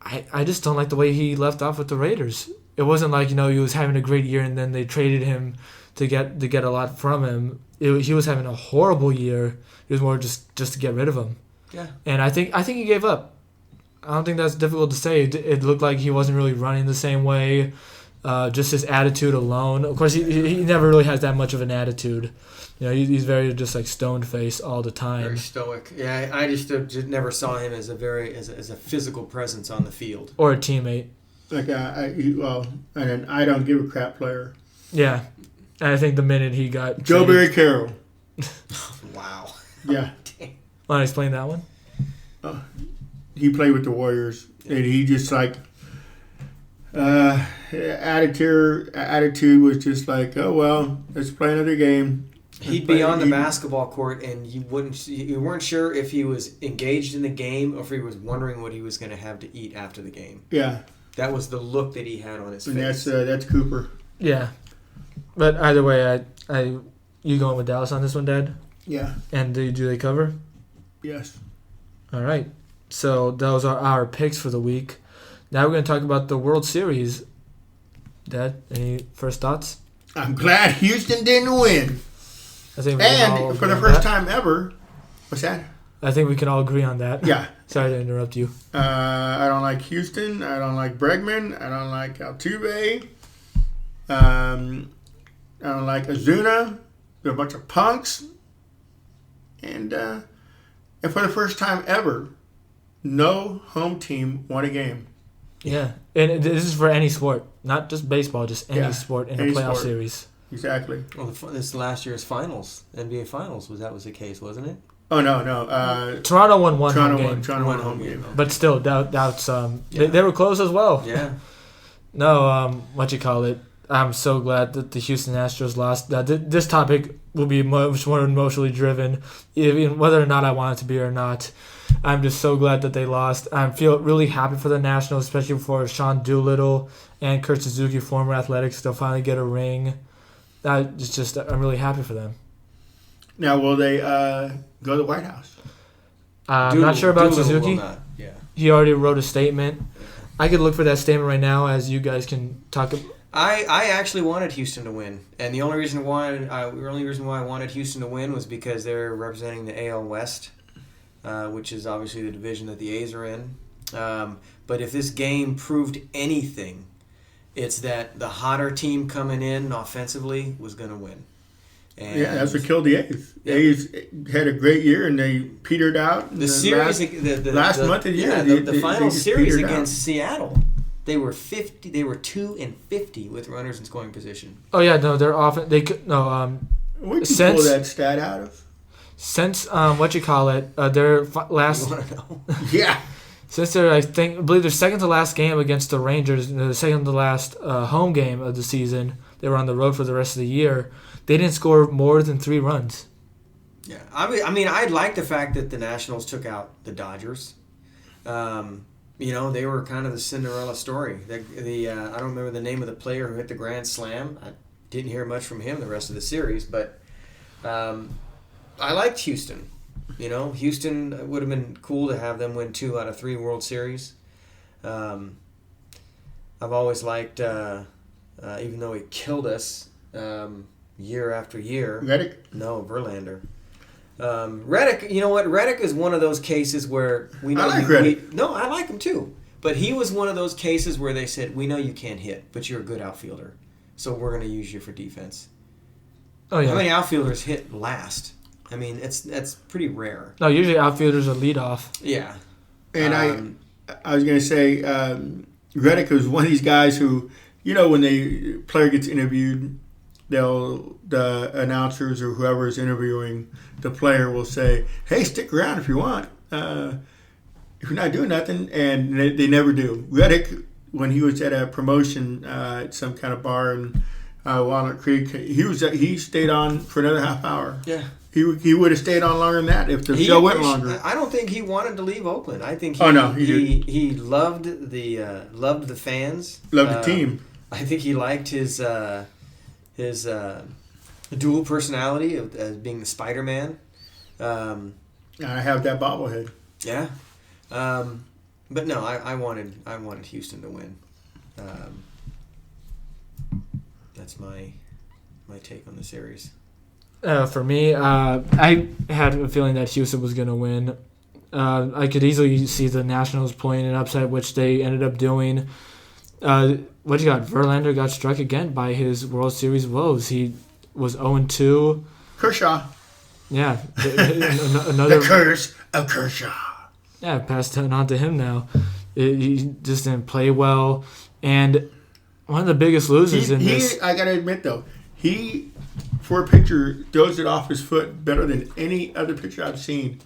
I just don't like the way he left off with the Raiders. It wasn't like he was having a great year and then they traded him to get a lot from him. He was having a horrible year. It was more just to get rid of him. Yeah. And I think he gave up. I don't think that's difficult to say. It looked like he wasn't really running the same way. Just his attitude alone. Of course, he never really has that much of an attitude. He's very just like stoned face all the time. Very stoic. Yeah, I just never saw him as a physical presence on the field or a teammate. Like and I don't give a crap player. Yeah, and I think the minute he got Joe Barry Carroll. Wow. Yeah. Want to explain that one? He played with the Warriors, and he just like attitude was just like, oh well, let's play another game. He'd be on the basketball court, and you weren't sure if he was engaged in the game or if he was wondering what he was going to have to eat after the game. Yeah, that was the look that he had on his face. And that's Cooper. Yeah, but either way, you going with Dallas on this one, Dad? Yeah. And do they cover? Yes. All right. So those are our picks for the week. Now we're going to talk about the World Series. Dad, any first thoughts? I'm glad Houston didn't win. I think we can all And for agree the on first that. time ever, what's that? I think we can all agree on that. Yeah. Sorry to interrupt you. I don't like Houston. I don't like Bregman. I don't like Altuve. I don't like Azuna. They're a bunch of punks. And for the first time ever, no home team won a game. Yeah. And this is for any sport, not just baseball, just any Yeah, sport in a any playoff sport. series. Exactly. Well, this last year's finals, NBA Finals, was the case, wasn't it? Oh, no. Toronto won one Toronto home won. game. Toronto won a home game. But still, that's Yeah. they were close as well. Yeah. No, what you call it? I'm so glad that the Houston Astros lost. This topic will be much more emotionally driven, even whether or not I want it to be or not. I'm just so glad that they lost. I feel really happy for the Nationals, especially for Sean Doolittle and Kurt Suzuki, former Athletics. They'll finally get a ring. I'm really happy for them. Now, will they go to the White House? I'm not sure about Doolittle Suzuki. will not. Yeah. He already wrote a statement. I could look for that statement right now as you guys can talk. I actually wanted Houston to win, and the only reason why I wanted Houston to win was because they're representing the AL West, which is obviously the division that the A's are in. But if this game proved anything, it's that the hotter team coming in offensively was going to win. And Yeah, that's what killed the A's. The Yeah. A's had a great year, and they petered out. in the series, last month of the year. the they final just series petered out. against Seattle, they were 2-50 with runners in scoring position. Oh yeah, no, they're often they could no. Where'd you Since- pull that stat out of? Since their last You want to know? Yeah. since their I believe their second to last game against the Rangers, the second to last home game of the season. They were on the road for the rest of the year. They didn't score more than 3 runs. Yeah, I mean, I like the fact that the Nationals took out the Dodgers. They were kind of the Cinderella story. I don't remember the name of the player who hit the grand slam. I didn't hear much from him the rest of the series, but I liked Houston. Houston, it would have been cool to have them win 2 out of 3 World Series. I've always liked, even though he killed us year after year. Reddick? No, Verlander. Reddick, you know what? Reddick is one of those cases where we know. I like Reddick. No, I like him too. But he was one of those cases where they said, "We know you can't hit, but you're a good outfielder, so we're going to use you for defense." Oh yeah. How many outfielders hit last? I mean, that's pretty rare. No, usually outfielders are lead off. Yeah. And I was going to say, Reddick was one of these guys who, when the player gets interviewed, the announcers or whoever is interviewing the player will say, "Hey, stick around if you want. If you're not doing nothing," and they never do. Reddick, when he was at a promotion at some kind of bar in Walnut Creek, he stayed on for another half hour. Yeah. He would have stayed on longer than that if the show went longer. I don't think he wanted to leave Oakland. I think he loved the fans. Loved the team. I think he liked his dual personality of being the Spider-Man. I have that bobblehead. Yeah. But no, I wanted Houston to win. That's my take on the series. For me, I had a feeling that Houston was going to win. I could easily see the Nationals playing an upset, which they ended up doing. What you got? Verlander got struck again by his World Series woes. He was 0-2. Kershaw. Yeah. Another The curse of Kershaw. Yeah, passed it on to him now. He just didn't play well. And one of the biggest losers in this... I got to admit, though, he, for a pitcher, throws it off his foot better than any other pitcher I've seen.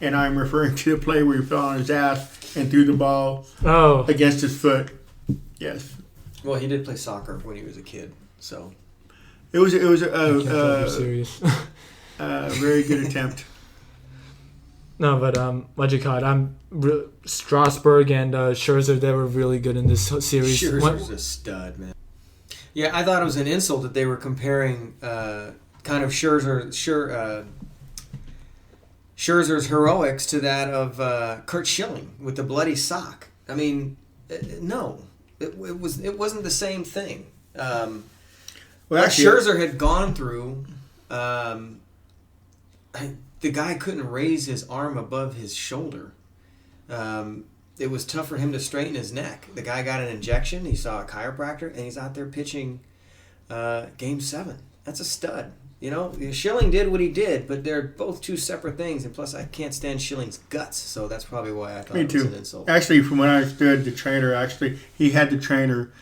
And I'm referring to the play where he fell on his ass and threw the ball against his foot. Yes. Well, he did play soccer when he was a kid, so... It was serious. very good attempt. No, but what you call it? Strasburg and Scherzer, they were really good in this series. Scherzer's a stud, man. Yeah, I thought it was an insult that they were comparing kind of Scherzer Scherzer's heroics to that of Kurt Schilling with the bloody sock. I mean, no, it wasn't the same thing. What Scherzer had gone through, the guy couldn't raise his arm above his shoulder. It was tough for him to straighten his neck. The guy got an injection. He saw a chiropractor, and he's out there pitching Game 7. That's a stud. You know, Schilling did what he did, but they're both two separate things. And plus, I can't stand Schilling's guts, so that's probably why I thought it was an insult. Actually, from what I understood, the trainer, he had the trainer,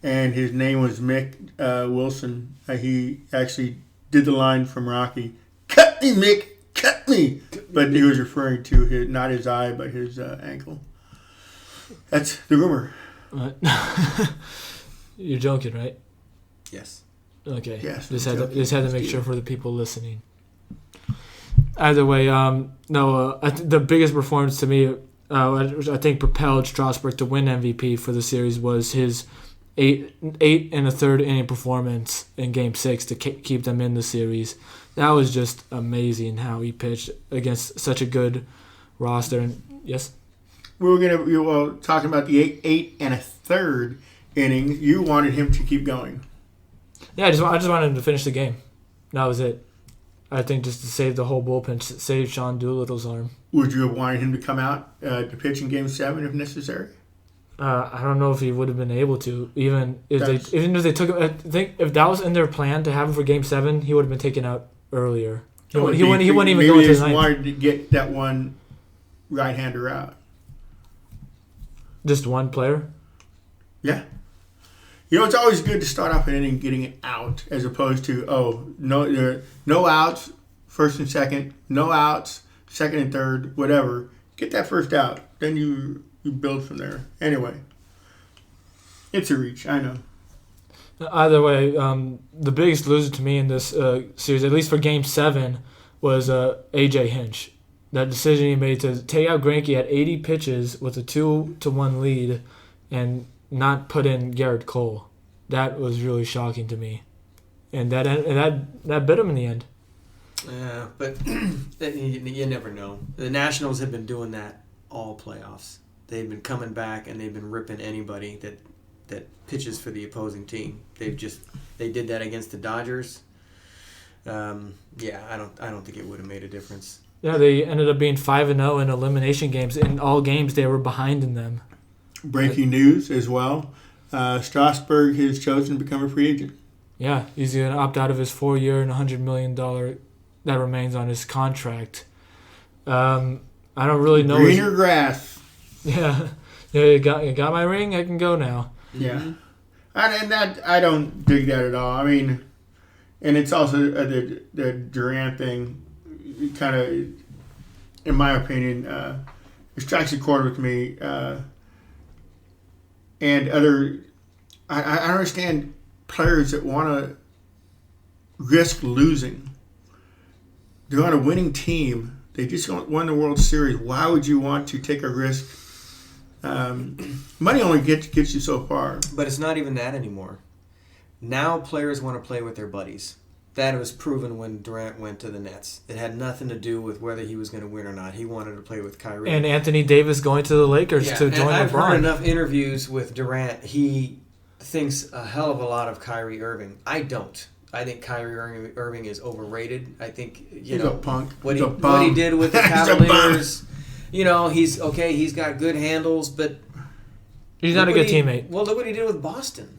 and his name was Mick Wilson. He actually did the line from Rocky, "Cut me, Mick, cut me." But he was referring to not his eye, but his ankle. That's the rumor. You're joking, right? Yes. Okay. Yes. Just had to make sure for the people listening. Either way, the biggest performance to me, I think propelled Strasburg to win MVP for the series was his 8 1/3 inning performance in Game 6 to keep them in the series. That was just amazing how he pitched against such a good roster. And yes. We were talking about the 8 1/3 innings. You wanted him to keep going. Yeah, I just wanted him to finish the game. That was it. I think just to save the whole bullpen, save Sean Doolittle's arm. Would you have wanted him to come out to pitch in Game 7 if necessary? I don't know if he would have been able to, even if they took him. I think if that was in their plan to have him for Game 7, he would have been taken out earlier. He wouldn't even go into the ninth. Maybe they just wanted to get that one right-hander out. Just one player? Yeah. You know, it's always good to start off an inning getting it out as opposed to, no outs, first and second, no outs, second and third, whatever. Get that first out. Then you build from there. Anyway, it's a reach, I know. Either way, the biggest loser to me in this series, at least for Game 7, was A.J. Hinch. That decision he made to take out Greinke at 80 pitches with a 2-1 lead and not put in Garrett Cole. That was really shocking to me. And that bit him in the end. Yeah, but you never know. The Nationals have been doing that all playoffs. They've been coming back and they've been ripping anybody that pitches for the opposing team. They did that against the Dodgers. I don't think it would have made a difference. Yeah, they ended up being 5-0 in elimination games. In all games, they were behind in them. Breaking news as well. Strasburg has chosen to become a free agent. Yeah, he's going to opt out of his 4-year and $100 million that remains on his contract. I don't really know. Greener grass. Yeah, you got my ring. I can go now. Yeah, and that I don't dig that at all. I mean, and it's also the Durant thing. Kind of, in my opinion, it strikes a chord with me. And I understand players that want to risk losing. They're on a winning team. They just won the World Series. Why would you want to take a risk? Money only gets you so far. But it's not even that anymore. Now players want to play with their buddies. That was proven when Durant went to the Nets. It had nothing to do with whether he was going to win or not. He wanted to play with Kyrie. And Anthony Davis going to the Lakers to join LeBron. I've heard enough interviews with Durant. He thinks a hell of a lot of Kyrie Irving. I don't. I think Kyrie Irving is overrated. I think he's a punk. What he did with the Cavaliers. He's got good handles, but he's not a good teammate. Well, look what he did with Boston.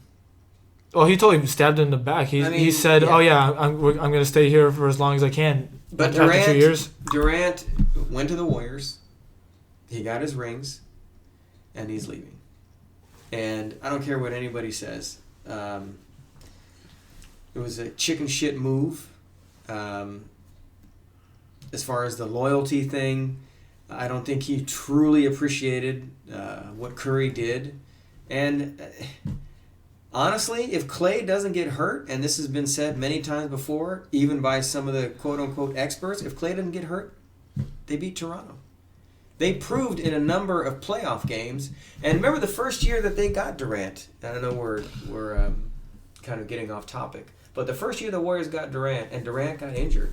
Oh, he totally stabbed him in the back. He said, yeah. I'm going to stay here for as long as I can." But after 2 years, Durant went to the Warriors. He got his rings, and he's leaving. And I don't care what anybody says. It was a chicken shit move. As far as the loyalty thing, I don't think he truly appreciated what Curry did. And honestly, if Klay doesn't get hurt, and this has been said many times before, even by some of the quote-unquote experts, if Klay doesn't get hurt, they beat Toronto. They proved in a number of playoff games. And remember the first year that they got Durant. I don't know, we're kind of getting off topic. But the first year the Warriors got Durant, and Durant got injured,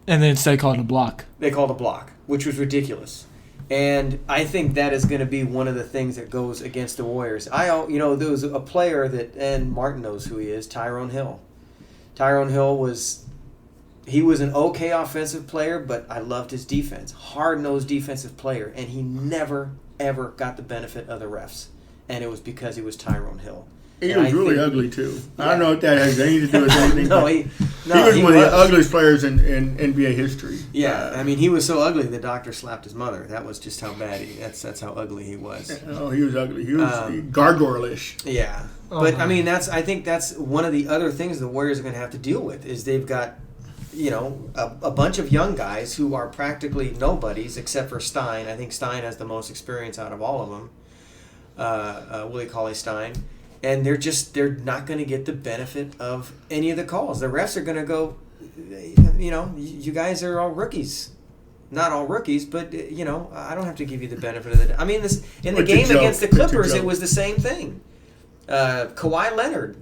And then instead called it a block. They called a block, which was ridiculous. And I think that is going to be one of the things that goes against the Warriors. There was a player that, and Martin knows who he is, Tyrone Hill. Tyrone Hill was an okay offensive player, but I loved his defense. Hard-nosed defensive player, and he never, ever got the benefit of the refs. And it was because he was Tyrone Hill. He was really ugly, too. Yeah. I don't know if that has anything to do with anything. He was one of the ugliest players in NBA history. Yeah, I mean, he was so ugly the doctor slapped his mother. That was just how bad that's how ugly he was. Oh, he was ugly. He was gargoyle-ish. Yeah. But, I mean, I think that's one of the other things the Warriors are going to have to deal with is they've got, a bunch of young guys who are practically nobodies except for Stein. I think Stein has the most experience out of all of them, Willie Cauley-Stein. And they're not going to get the benefit of any of the calls. The refs are going to go, you guys are all rookies. Not all rookies, but, I don't have to give you the benefit of the... I mean, in the game against the Clippers, it was the same thing. Kawhi Leonard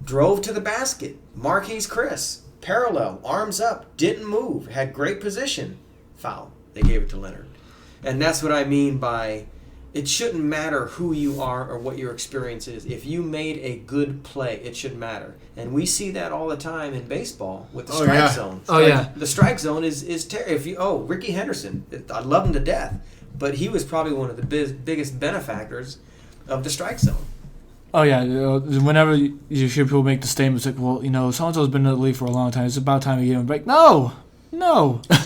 drove to the basket. Marquise Chris, parallel, arms up, didn't move, had great position. Foul. They gave it to Leonard. And that's what I mean by... It shouldn't matter who you are or what your experience is. If you made a good play, it should matter. And we see that all the time in baseball with the strike zone. The strike zone is terrible. Ricky Henderson, I love him to death, but he was probably one of the biggest benefactors of the strike zone. Oh, yeah. Whenever you hear people make the statements like, well, so-and-so's been in the league for a long time. It's about time to get him back. No.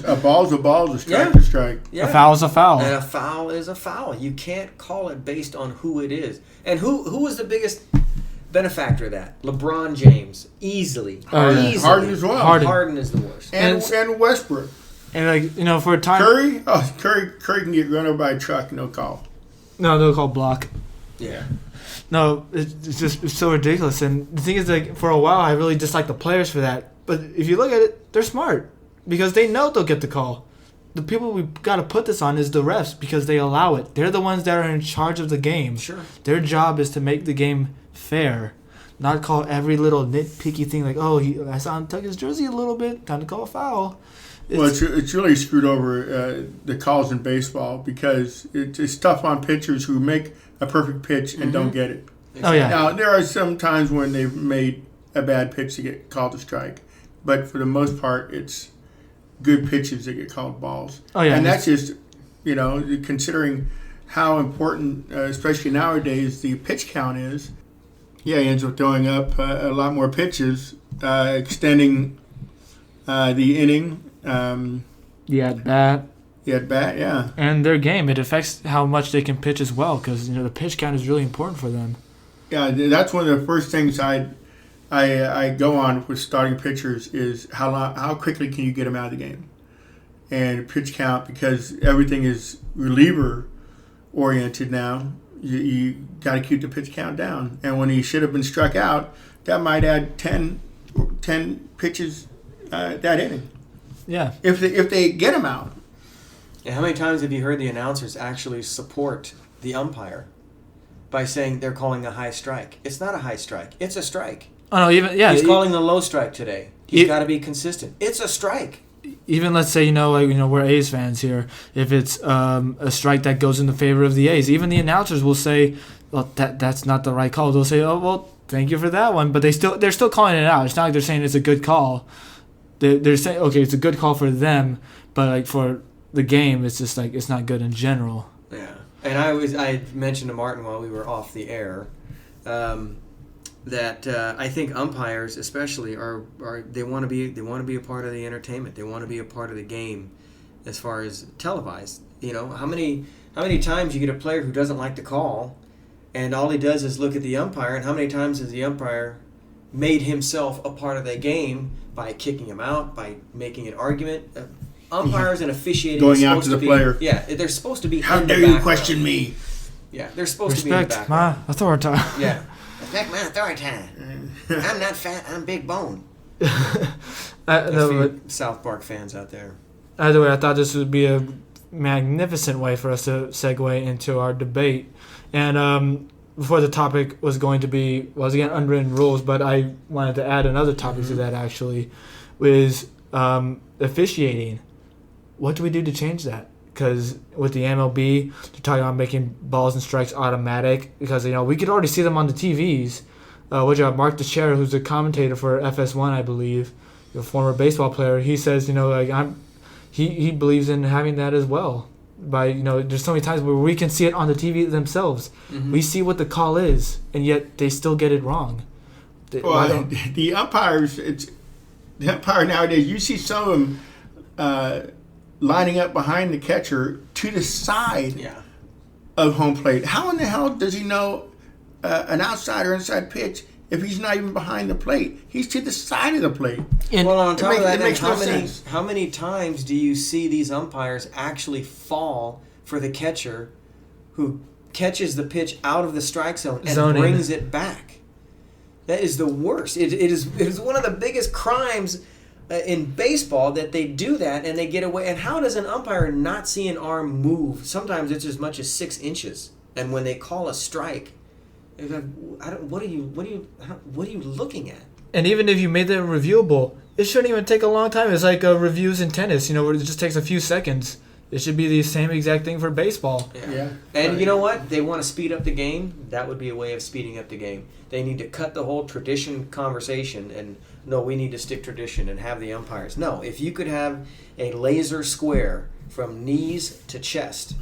A ball's a ball, a strike's a strike. Yeah. A foul's a foul. And a foul is a foul. You can't call it based on who it is. And who was the biggest benefactor of that? LeBron James. Easily. Easily. Harden as well. Harden is the worst. And Westbrook. And for a time... Curry can get run over by a truck, no call. No, they'll call block. Yeah. No, it's so ridiculous. And the thing is, for a while, I really disliked the players for that. But if you look at it, they're smart. Because they know they'll get the call. The people we've got to put this on is the refs because they allow it. They're the ones that are in charge of the game. Sure. Their job is to make the game fair. Not call every little nitpicky thing like, I saw him tuck his jersey a little bit. Time to call a foul. It's really screwed over the calls in baseball because it's tough on pitchers who make a perfect pitch and don't get it. Oh, yeah. Now, there are some times when they've made a bad pitch to get called a strike. But for the most part, it's good pitches that get called balls. Oh, yeah. And that's just, considering how important, especially nowadays, the pitch count is. Yeah, he ends up throwing up a lot more pitches, extending the inning. The at-bat. Yeah. And their game, it affects how much they can pitch as well because, the pitch count is really important for them. Yeah, that's one of the first things I go on with starting pitchers is how quickly can you get them out of the game, and pitch count because everything is reliever oriented now. You got to keep the pitch count down, and when he should have been struck out, that might add 10 pitches that inning. Yeah, if they get him out. Yeah, how many times have you heard the announcers actually support the umpire by saying they're calling a high strike? It's not a high strike; it's a strike. Oh no, he's calling the low strike today. He's got to be consistent. It's a strike. Even let's say we're A's fans here. If it's a strike that goes in the favor of the A's, even the announcers will say, "Well, that's not the right call." They'll say, "Oh, well, thank you for that one," but they're still calling it out. It's not like they're saying it's a good call. They're saying, okay, it's a good call for them, but for the game, it's just it's not good in general. Yeah, and I mentioned to Martin while we were off the air. That I think umpires, especially, they want to be a part of the entertainment. They want to be a part of the game, as far as televised. How many times you get a player who doesn't like the call, and all he does is look at the umpire, and how many times has the umpire made himself a part of the game by kicking him out, by making an argument? Umpires and officiating going after the player. Yeah, they're supposed to be. How dare you question me? Yeah, they're supposed to be in the background. background. My authority. Yeah. Respect my authority. I'm not fat, I'm big bone. South Park fans out there. Either way, I thought this would be a magnificent way for us to segue into our debate. And before the topic was going to be, again, unwritten rules, but I wanted to add another topic to that, actually, was officiating. What do we do to change that? Because with the MLB, they're talking about making balls and strikes automatic. Because we could already see them on the TVs. What you have Mark Teixeira, who's a commentator for FS1, I believe, a former baseball player. He says, he believes in having that as well. There's so many times where we can see it on the TV themselves. Mm-hmm. We see what the call is, and yet they still get it wrong. The umpires, the umpire nowadays, you see some of them lining up behind the catcher to the side of home plate. How in the hell does he know an outside or inside pitch if he's not even behind the plate? He's to the side of the plate. And on top of that, how many times do you see these umpires actually fall for the catcher who catches the pitch out of the strike zone and brings it back? That is the worst. It is one of the biggest crimes in baseball that they do that and they get away. And how does an umpire not see an arm move? Sometimes it's as much as 6 inches. And when they call a strike, what are you looking at? And even if you made them reviewable, it shouldn't even take a long time. It's like reviews in tennis, where it just takes a few seconds. It should be the same exact thing for baseball. Yeah. And you know what? They want to speed up the game. That would be a way of speeding up the game. They need to cut the whole tradition conversation and, no, we need to stick tradition and have the umpires. No, if you could have a laser square from knees to chest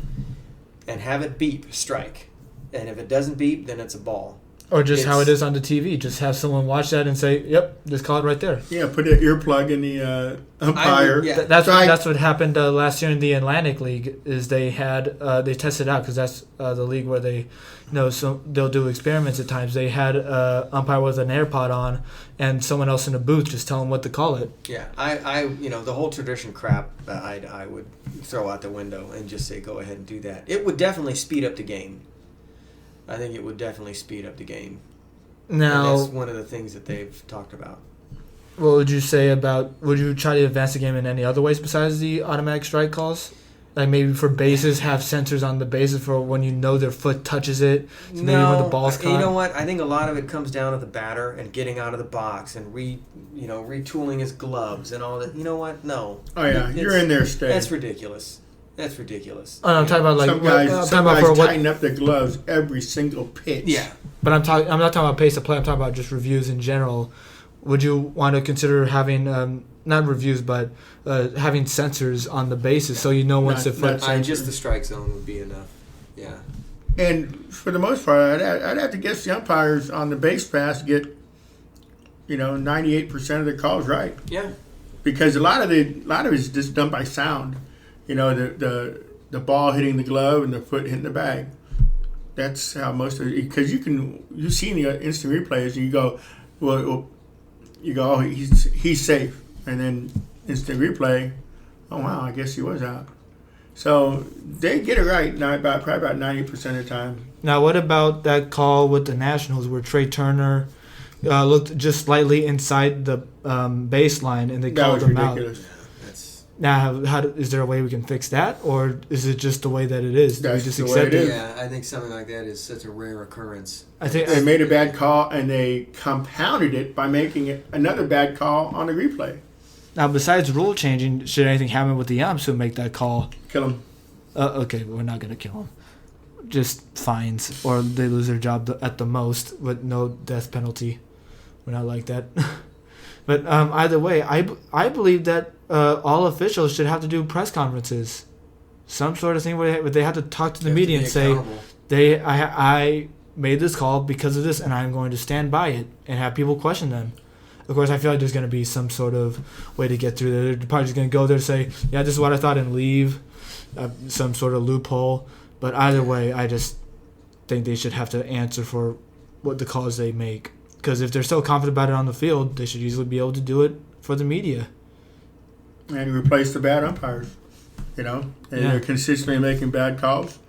and have it beep, strike. And if it doesn't beep, then it's a ball. Or just how it is on the TV. Just have someone watch that and say, yep, just call it right there. Yeah, put an earplug in the umpire. That's what happened last year in the Atlantic League is they they tested out because that's the league where they so they'll do experiments at times. They had umpire with an AirPod on and someone else in the booth just tell them what to call it. Yeah, I the whole tradition crap I would throw out the window and just say go ahead and do that. It would definitely speed up the game. I think it would definitely speed up the game. Now, and that's one of the things that they've talked about. What would you say would you try to advance the game in any other ways besides the automatic strike calls? Like maybe for bases, have sensors on the bases for when their foot touches it. So maybe when the ball's caught. You know what? I think a lot of it comes down to the batter and getting out of the box and retooling his gloves and all that. You know what? No. Oh yeah, you're in there, stay. That's ridiculous. That's ridiculous. Oh, no, I'm talking about some guys tighten up their gloves every single pitch. Yeah, but I'm not talking about pace of play. I'm talking about just reviews in general. Would you want to consider having not reviews, but having sensors on the bases so once the foot? Just the strike zone would be enough. Yeah. And for the most part, I'd have to guess the umpires on the base pass get 98% of the calls right. Yeah. Because a lot of it is just done by sound. The ball hitting the glove and the foot hitting the bag. That's how most of it. Because you see the instant replays and you go, oh, he's safe, and then instant replay, oh wow, I guess he was out. So they get it right probably about 90% of the time. Now, what about that call with the Nationals where Trey Turner looked just slightly inside the baseline and they called him out? Ridiculous. Now, is there a way we can fix that, or is it just the way that it is? That's we just the accept way it it? is. Yeah, I think something like that is such a rare occurrence. I think they made a bad call and they compounded it by making another bad call on the replay. Now, besides rule changing, should anything happen with the umps who make that call? Kill them. Okay, we're not going to kill them. Just fines, or they lose their job at the most with no death penalty. We're not like that. But either way, I believe that all officials should have to do press conferences, some sort of thing where they have to talk to the media and say, I made this call because of this, and I'm going to stand by it, and have people question them. Of course, I feel like there's going to be some sort of way to get through there. They're probably just going to go there and say, yeah, this is what I thought, and leave, some sort of loophole. But either way, I just think they should have to answer for what the calls they make. Because if they're so confident about it on the field, they should easily be able to do it for the media. And replace the bad umpires, and they're consistently making bad calls.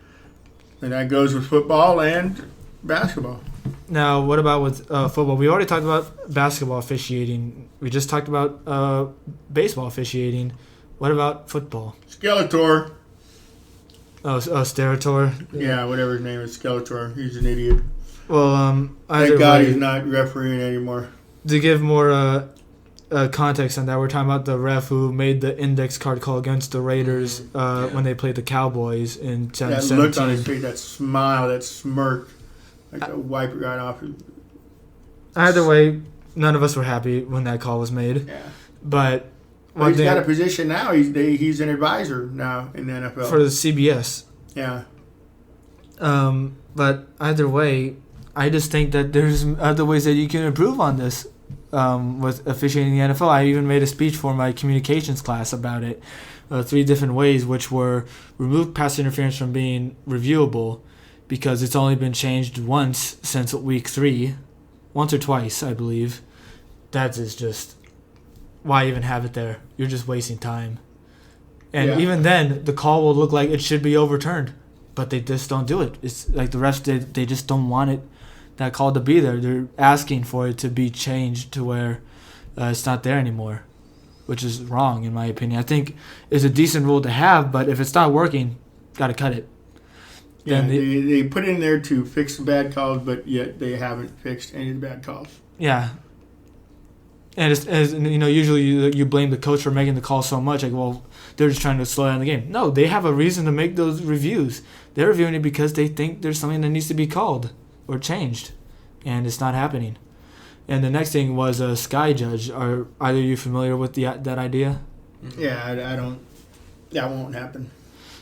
And that goes with football and basketball. Now, what about with football? We already talked about basketball officiating. We just talked about baseball officiating. What about football? Skeletor. Oh, Steratore? Yeah, whatever his name is, Skeletor. He's an idiot. Well, thank God he's not refereeing anymore. To give more context on that, we're talking about the ref who made the index card call against the Raiders when they played the Cowboys in That 2017. look on his face, that smile, that smirk, like a wipe right off. Either way, none of us were happy when that call was made. Yeah. But Well, he's got a position now. He's an advisor now in the NFL. for the CBS. Yeah. But either way, I just think that there's other ways that you can improve on this with officiating in the NFL. I even made a speech for my communications class about it. 3 different ways, which were remove pass interference from being reviewable because it's only been changed once since week 3. Once or twice, I believe. That is just... Why even have it there? You're just wasting time. And even then, the call will look like it should be overturned. But they just don't do it. It's like the refs, they just don't want it, that call to be there. They're asking for it to be changed to where it's not there anymore, which is wrong in my opinion. I think it's a decent rule to have, but if it's not working, got to cut it. Yeah, they put it in there to fix the bad calls, but yet they haven't fixed any of the bad calls. Yeah. And usually you blame the coach for making the call so much. Like, well, they're just trying to slow down the game. No, they have a reason to make those reviews. They're reviewing it because they think there's something that needs to be called or changed, and it's not happening. And the next thing was a sky judge. Are either of you familiar with that idea? Yeah, I don't. That won't happen.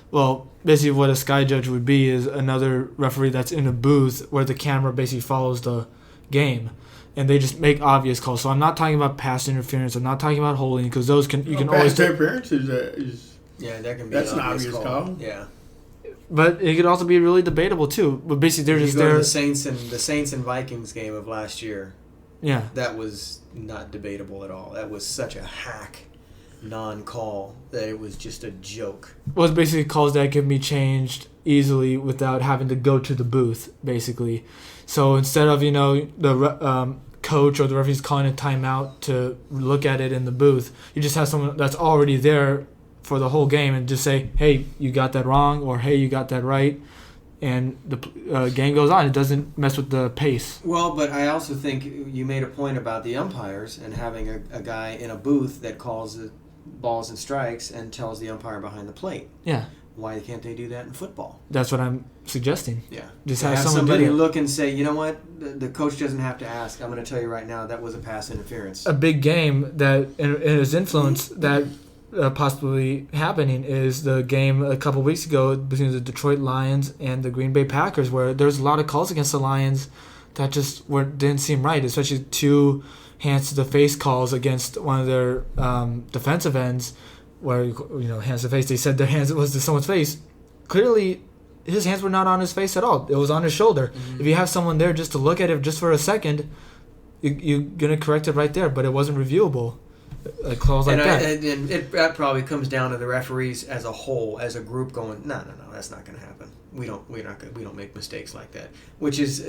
Well, basically what a sky judge would be is another referee that's in a booth where the camera basically follows the game. And they just make obvious calls. So I'm not talking about pass interference. I'm not talking about holding because those you can always. Pass interference is that can be that's an an obvious call. Yeah, but it could also be really debatable too. But basically, they're just there. The Saints and Vikings game of last year. Yeah, that was not debatable at all. That was such a hack non-call that it was just a joke. Well, it's basically calls that can be changed easily without having to go to the booth, basically. So instead of, the coach or the referee's calling a timeout to look at it in the booth, you just have someone that's already there for the whole game and just say, hey, you got that wrong, or hey, you got that right, and the game goes on. It doesn't mess with the pace. Well, but I also think you made a point about the umpires and having a guy in a booth that calls the balls and strikes and tells the umpire behind the plate. Yeah. Why can't they do that in football? That's what I'm suggesting. Yeah. Just have someone somebody do look and say, you know what? The coach doesn't have to ask. I'm going to tell you right now that was a pass interference. A big game that in its influence that possibly happening is the game a couple weeks ago between the Detroit Lions and the Green Bay Packers, where there's a lot of calls against the Lions that just didn't seem right, especially 2 hands to the face calls against one of their defensive ends, where hands to the face. They said their hands was to someone's face. Clearly, his hands were not on his face at all. It was on his shoulder. Mm-hmm. If you have someone there just to look at it just for a second, you're gonna correct it right there. But it wasn't reviewable. Calls like that. And that probably comes down to the referees as a whole, as a group, going, no, that's not going to happen. We don't make mistakes like that. Which is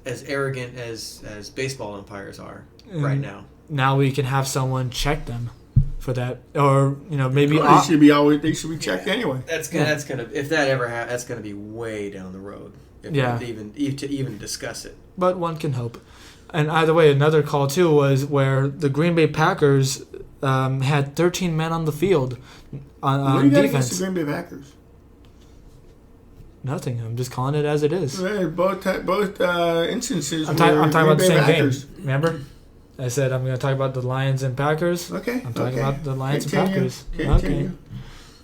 as arrogant as baseball umpires are right now. Now we can have someone check them for that, or maybe they should be checked anyway. That's gonna if that ever happens, that's gonna be way down the road. If to even discuss it. But one can hope. And either way, another call too was where the Green Bay Packers had 13 men on the field on defense. Against the Green Bay Packers? Nothing. I'm just calling it as it is. Both instances. I'm talking about the same Packers. game. Remember? I said I'm going to talk about the Lions and Packers. Okay. I'm talking about the Lions and Packers. Continue. Okay.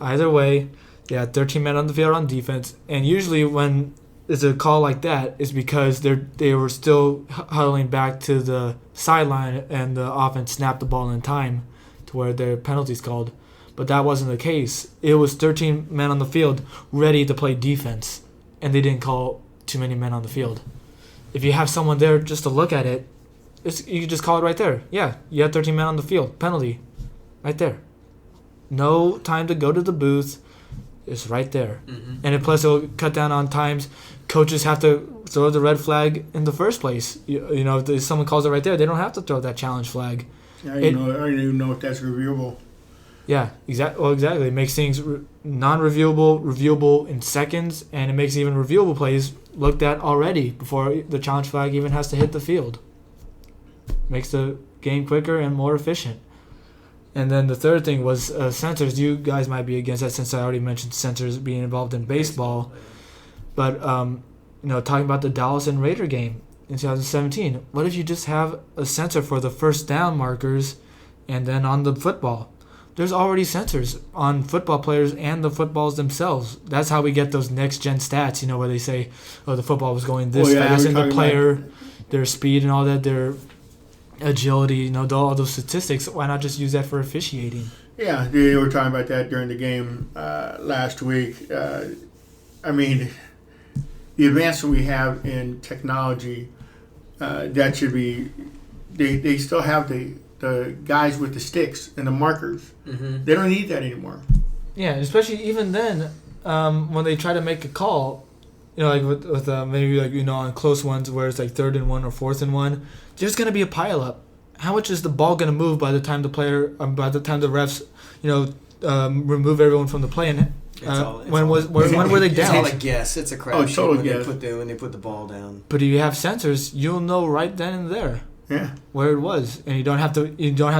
Either way, 13 men on the field on defense. And usually when it's a call like that, it's because they were still huddling back to the sideline and the offense snapped the ball in time to where their penalties called. But that wasn't the case. It was 13 men on the field ready to play defense, and they didn't call too many men on the field. If you have someone there just to look at it, you can just call it right there. Yeah, you had 13 men on the field. Penalty. Right there. No time to go to the booth. It's right there. Mm-hmm. And plus it'll cut down on times coaches have to throw the red flag in the first place. If someone calls it right there, they don't have to throw that challenge flag. I don't even know if that's reviewable. Yeah, exactly. It makes things non-reviewable, reviewable in seconds, and it makes even reviewable plays looked at already before the challenge flag even has to hit the field. Makes the game quicker and more efficient. And then the third thing was sensors. You guys might be against that since I already mentioned sensors being involved in baseball. But, talking about the Dallas and Raider game in 2017, what if you just have a sensor for the first down markers and then on the football? There's already sensors on football players and the footballs themselves. That's how we get those next-gen stats, where they say, oh, the football was going this fast, and the player, their speed and all that, their agility, all those statistics. Why not just use that for officiating? Yeah, they were talking about that during the game last week. The advancement we have in technology, that should be, they still have the guys with the sticks and the markers. Mm-hmm. They don't need that anymore. Yeah, especially even then, when they try to make a call, like with maybe on close ones where it's like 3rd and 1 or 4th and 1, there's gonna be a pile up. How much is the ball gonna move by the time the refs, remove everyone from the play? And when were they down? It's all a guess. It's a crapshoot when they put the ball down. But if you have sensors, you'll know right then and there. Yeah, where it was, and you don't have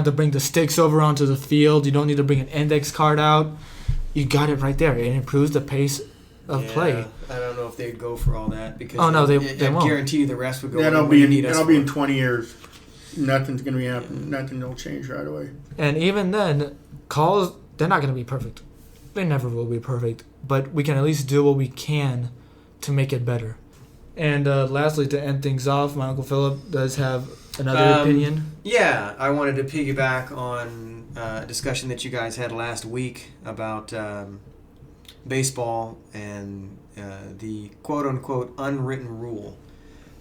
to bring the sticks over onto the field. You don't need to bring an index card out. You got it right there. It improves the pace of play. I don't know if they'd go for all that because they won't. Guarantee you the rest would go. That'll be in 20 years. Nothing's gonna be happening. Nothing will change right away. And even then, calls, they're not gonna be perfect. They never will be perfect. But we can at least do what we can to make it better. And lastly, to end things off, my Uncle Philip does have another opinion. Yeah, I wanted to piggyback on a discussion that you guys had last week about baseball and the quote-unquote unwritten rule.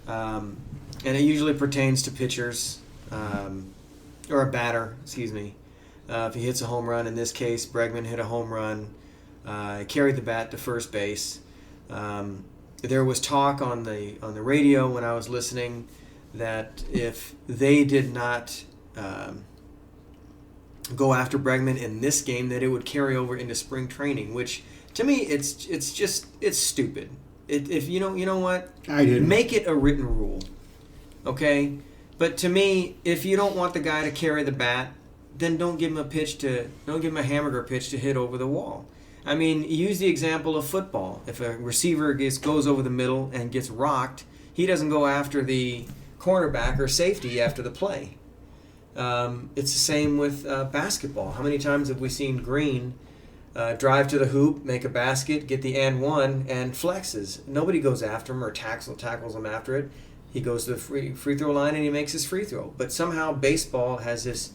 And it usually pertains to pitchers, or a batter, if he hits a home run. In this case, Bregman hit a home run, carried the bat to first base. There was talk on the radio when I was listening that if they did not go after Bregman in this game, that it would carry over into spring training, which to me it's stupid. If you know what, I didn't make it a written rule, okay? But to me, if you don't want the guy to carry the bat, then don't give him a hamburger pitch to hit over the wall. I mean, use the example of football. If a receiver goes over the middle and gets rocked, he doesn't go after the cornerback or safety after the play. It's the same with basketball. How many times have we seen Green drive to the hoop, make a basket, get the and one, and flexes? Nobody goes after him or tackles him after it. He goes to the free throw line and he makes his free throw. But somehow baseball has this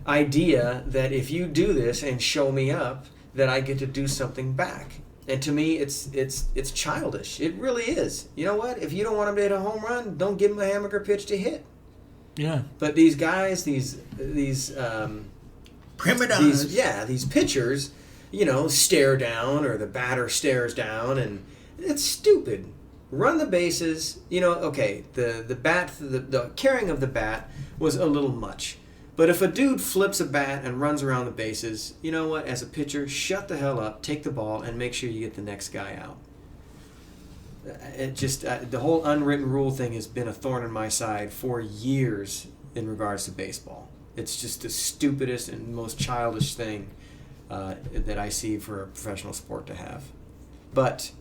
idea that if you do this and show me up, that I get to do something back. And to me, it's childish. It really is. You know what? If you don't want him to hit a home run, don't give him a hamburger pitch to hit. Yeah. But these guys, these prima donnas, these pitchers, stare down, or the batter stares down, and it's stupid. Run the bases. Okay, the bat, the carrying of the bat was a little much. But if a dude flips a bat and runs around the bases, you know what? As a pitcher, shut the hell up, take the ball, and make sure you get the next guy out. It just the whole unwritten rule thing has been a thorn in my side for years in regards to baseball. It's just the stupidest and most childish thing that I see for a professional sport to have. But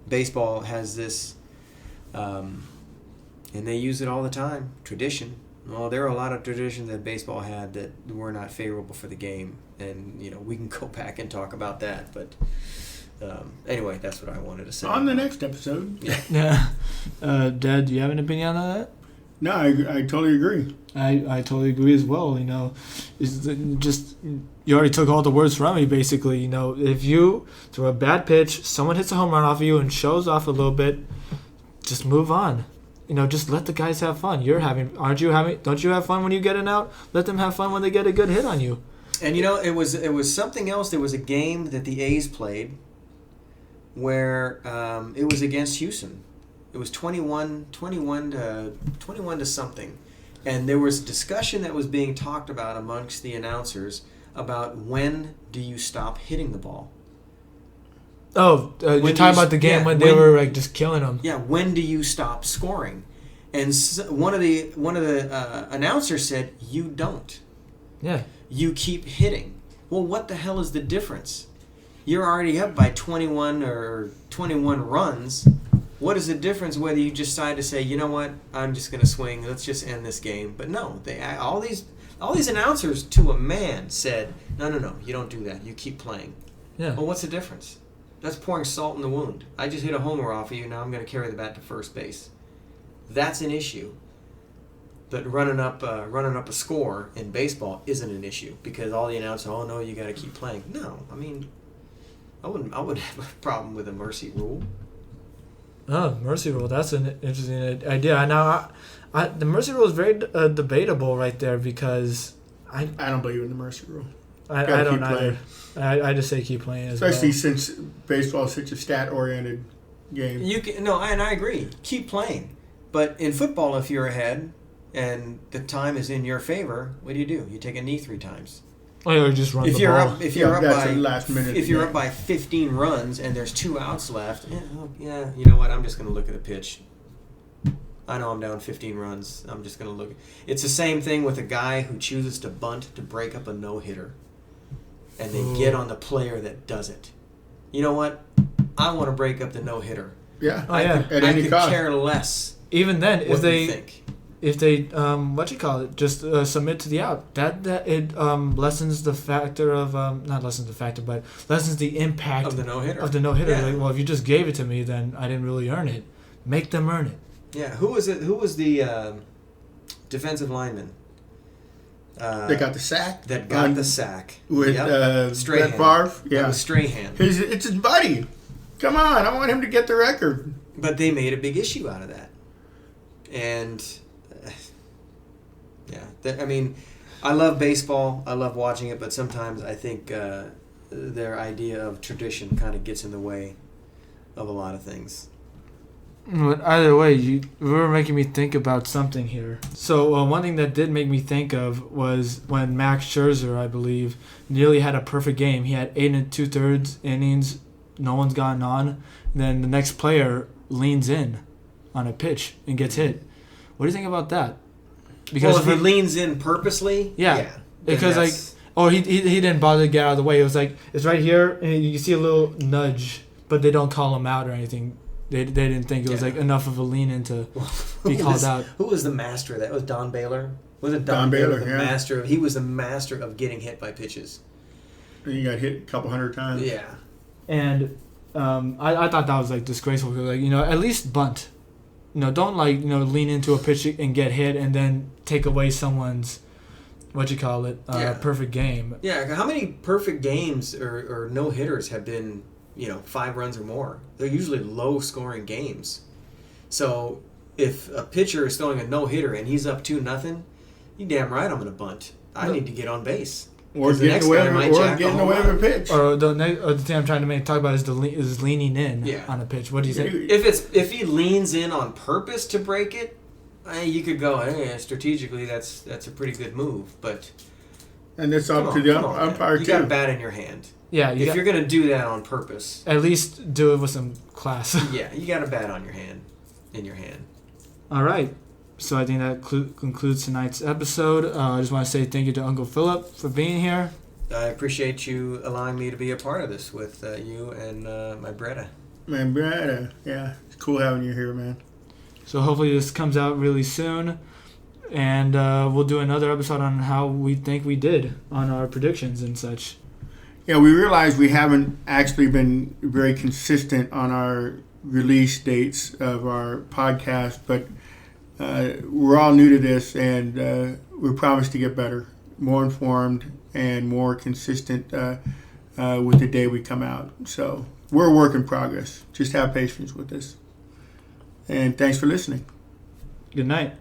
baseball has this, and they use it all the time, tradition. Well, there are a lot of traditions that baseball had that were not favorable for the game, and we can go back and talk about that. But anyway, that's what I wanted to say. On the next episode. Yeah. Dad, do you have an opinion on that? No, I totally agree. I totally agree as well. It's just you already took all the words from me. Basically, if you throw a bad pitch, someone hits a home run off of you and shows off a little bit, just move on. Just let the guys have fun. Don't you have fun when you get an out? Let them have fun when they get a good hit on you. And it was something else. There was a game that the A's played where it was against Houston. It was 21 to something. And there was discussion that was being talked about amongst the announcers about when do you stop hitting the ball. Oh, you're talking about the game when they were just killing them. Yeah, when do you stop scoring? And one of the announcers said, "You don't." Yeah. You keep hitting. Well, what the hell is the difference? You're already up by 21 runs. What is the difference whether you decide to say, you know what, I'm just going to swing, let's just end this game? But no, all these announcers to a man said, no, you don't do that. You keep playing. Yeah. Well, what's the difference? That's pouring salt in the wound. I just hit a homer off of you, now I'm going to carry the bat to first base. That's an issue. But running up a score in baseball isn't an issue because all the announcers, oh no, you got to keep playing. No, I mean, I wouldn't have a problem with a mercy rule. Oh, mercy rule. That's an interesting idea. Now, the mercy rule is very debatable right there because I don't believe in the mercy rule. I don't either. I just say keep playing as especially well. since baseball is such a stat-oriented game. And I agree. Keep playing. But in football, if you're ahead and the time is in your favor, what do? You take a knee 3 times. Or just run If the you're ball. up, if you're up that's by the last minute. if you're up by 15 runs and there's 2 outs left, you know what? I'm just going to look at the pitch. I know I'm down 15 runs. I'm just going to look. It's the same thing with a guy who chooses to bunt to break up a no-hitter, and they get on the player that does it. You know what? I want to break up the no-hitter. Yeah, Oh, yeah. at I any could cost. care less Even then, what if you they think. just submit to the out, that it lessens the factor of not lessens the factor, but lessens the impact Of the no-hitter. of the no-hitter. Yeah. Like, well, if you just gave it to me, then I didn't really earn it. Make them earn it. Yeah, who was it? Who was the defensive lineman? They got the sack. That got the sack with Yep. Strahan. Brett Favre. That Yeah, was Strahan. it's his buddy. Come on, I want him to get the record. But they made a big issue out of that, and I mean, I love baseball. I love watching it, but sometimes I think their idea of tradition kind of gets in the way of a lot of things. But either way, you were making me think about something here. So one thing that did make me think of was when Max Scherzer, I believe, nearly had a perfect game. He had 8 2/3 innings. No one's gotten on. Then the next player leans in on a pitch and gets hit. What do you think about that? Because if he leans in purposely, Yeah. then Because, that's- he didn't bother to get out of the way. It was like, it's right here, and you see a little nudge, but they don't call him out or anything. They didn't think it was Yeah. like enough of a lean in to be Who called was- out. Who was the master of that? Was Don Baylor? Was it Don Baylor, the yeah. master? He was the master of getting hit by pitches. And you got hit a couple hundred times. Yeah. And I thought that was like disgraceful. Like, at least bunt. Don't lean into a pitch and get hit and then take away someone's Yeah. perfect game. Yeah, how many perfect games or no hitters have been, 5 runs or more? They're usually low scoring games. So if a pitcher is throwing a no hitter and he's up 2-0, you damn right I'm gonna bunt. I need to get on base. Or 'Cause the getting next away, guy might or jack a getting home away with a run. pitch. Or the thing I'm trying to talk about is leaning in Yeah. on a pitch. What do you think? If he leans in on purpose to break it, you could go, hey, strategically that's a pretty good move. But And it's come up on, to the come on, man. umpire You got a too. bat in your hand. Yeah, If you're gonna do that on purpose, at least do it with some class. yeah, you got a bat on your hand, in your hand. All right. So I think that concludes tonight's episode. I just want to say thank you to Uncle Philip for being here. I appreciate you allowing me to be a part of this with you and my Bretta. Man, Brad, yeah, it's cool having you here, man. So hopefully this comes out really soon. And we'll do another episode on how we think we did on our predictions and such. Yeah, we realize we haven't actually been very consistent on our release dates of our podcast, but we're all new to this, and we promise to get better, more informed, and more consistent with the day we come out. So we're a work in progress. Just have patience with us. And thanks for listening. Good night.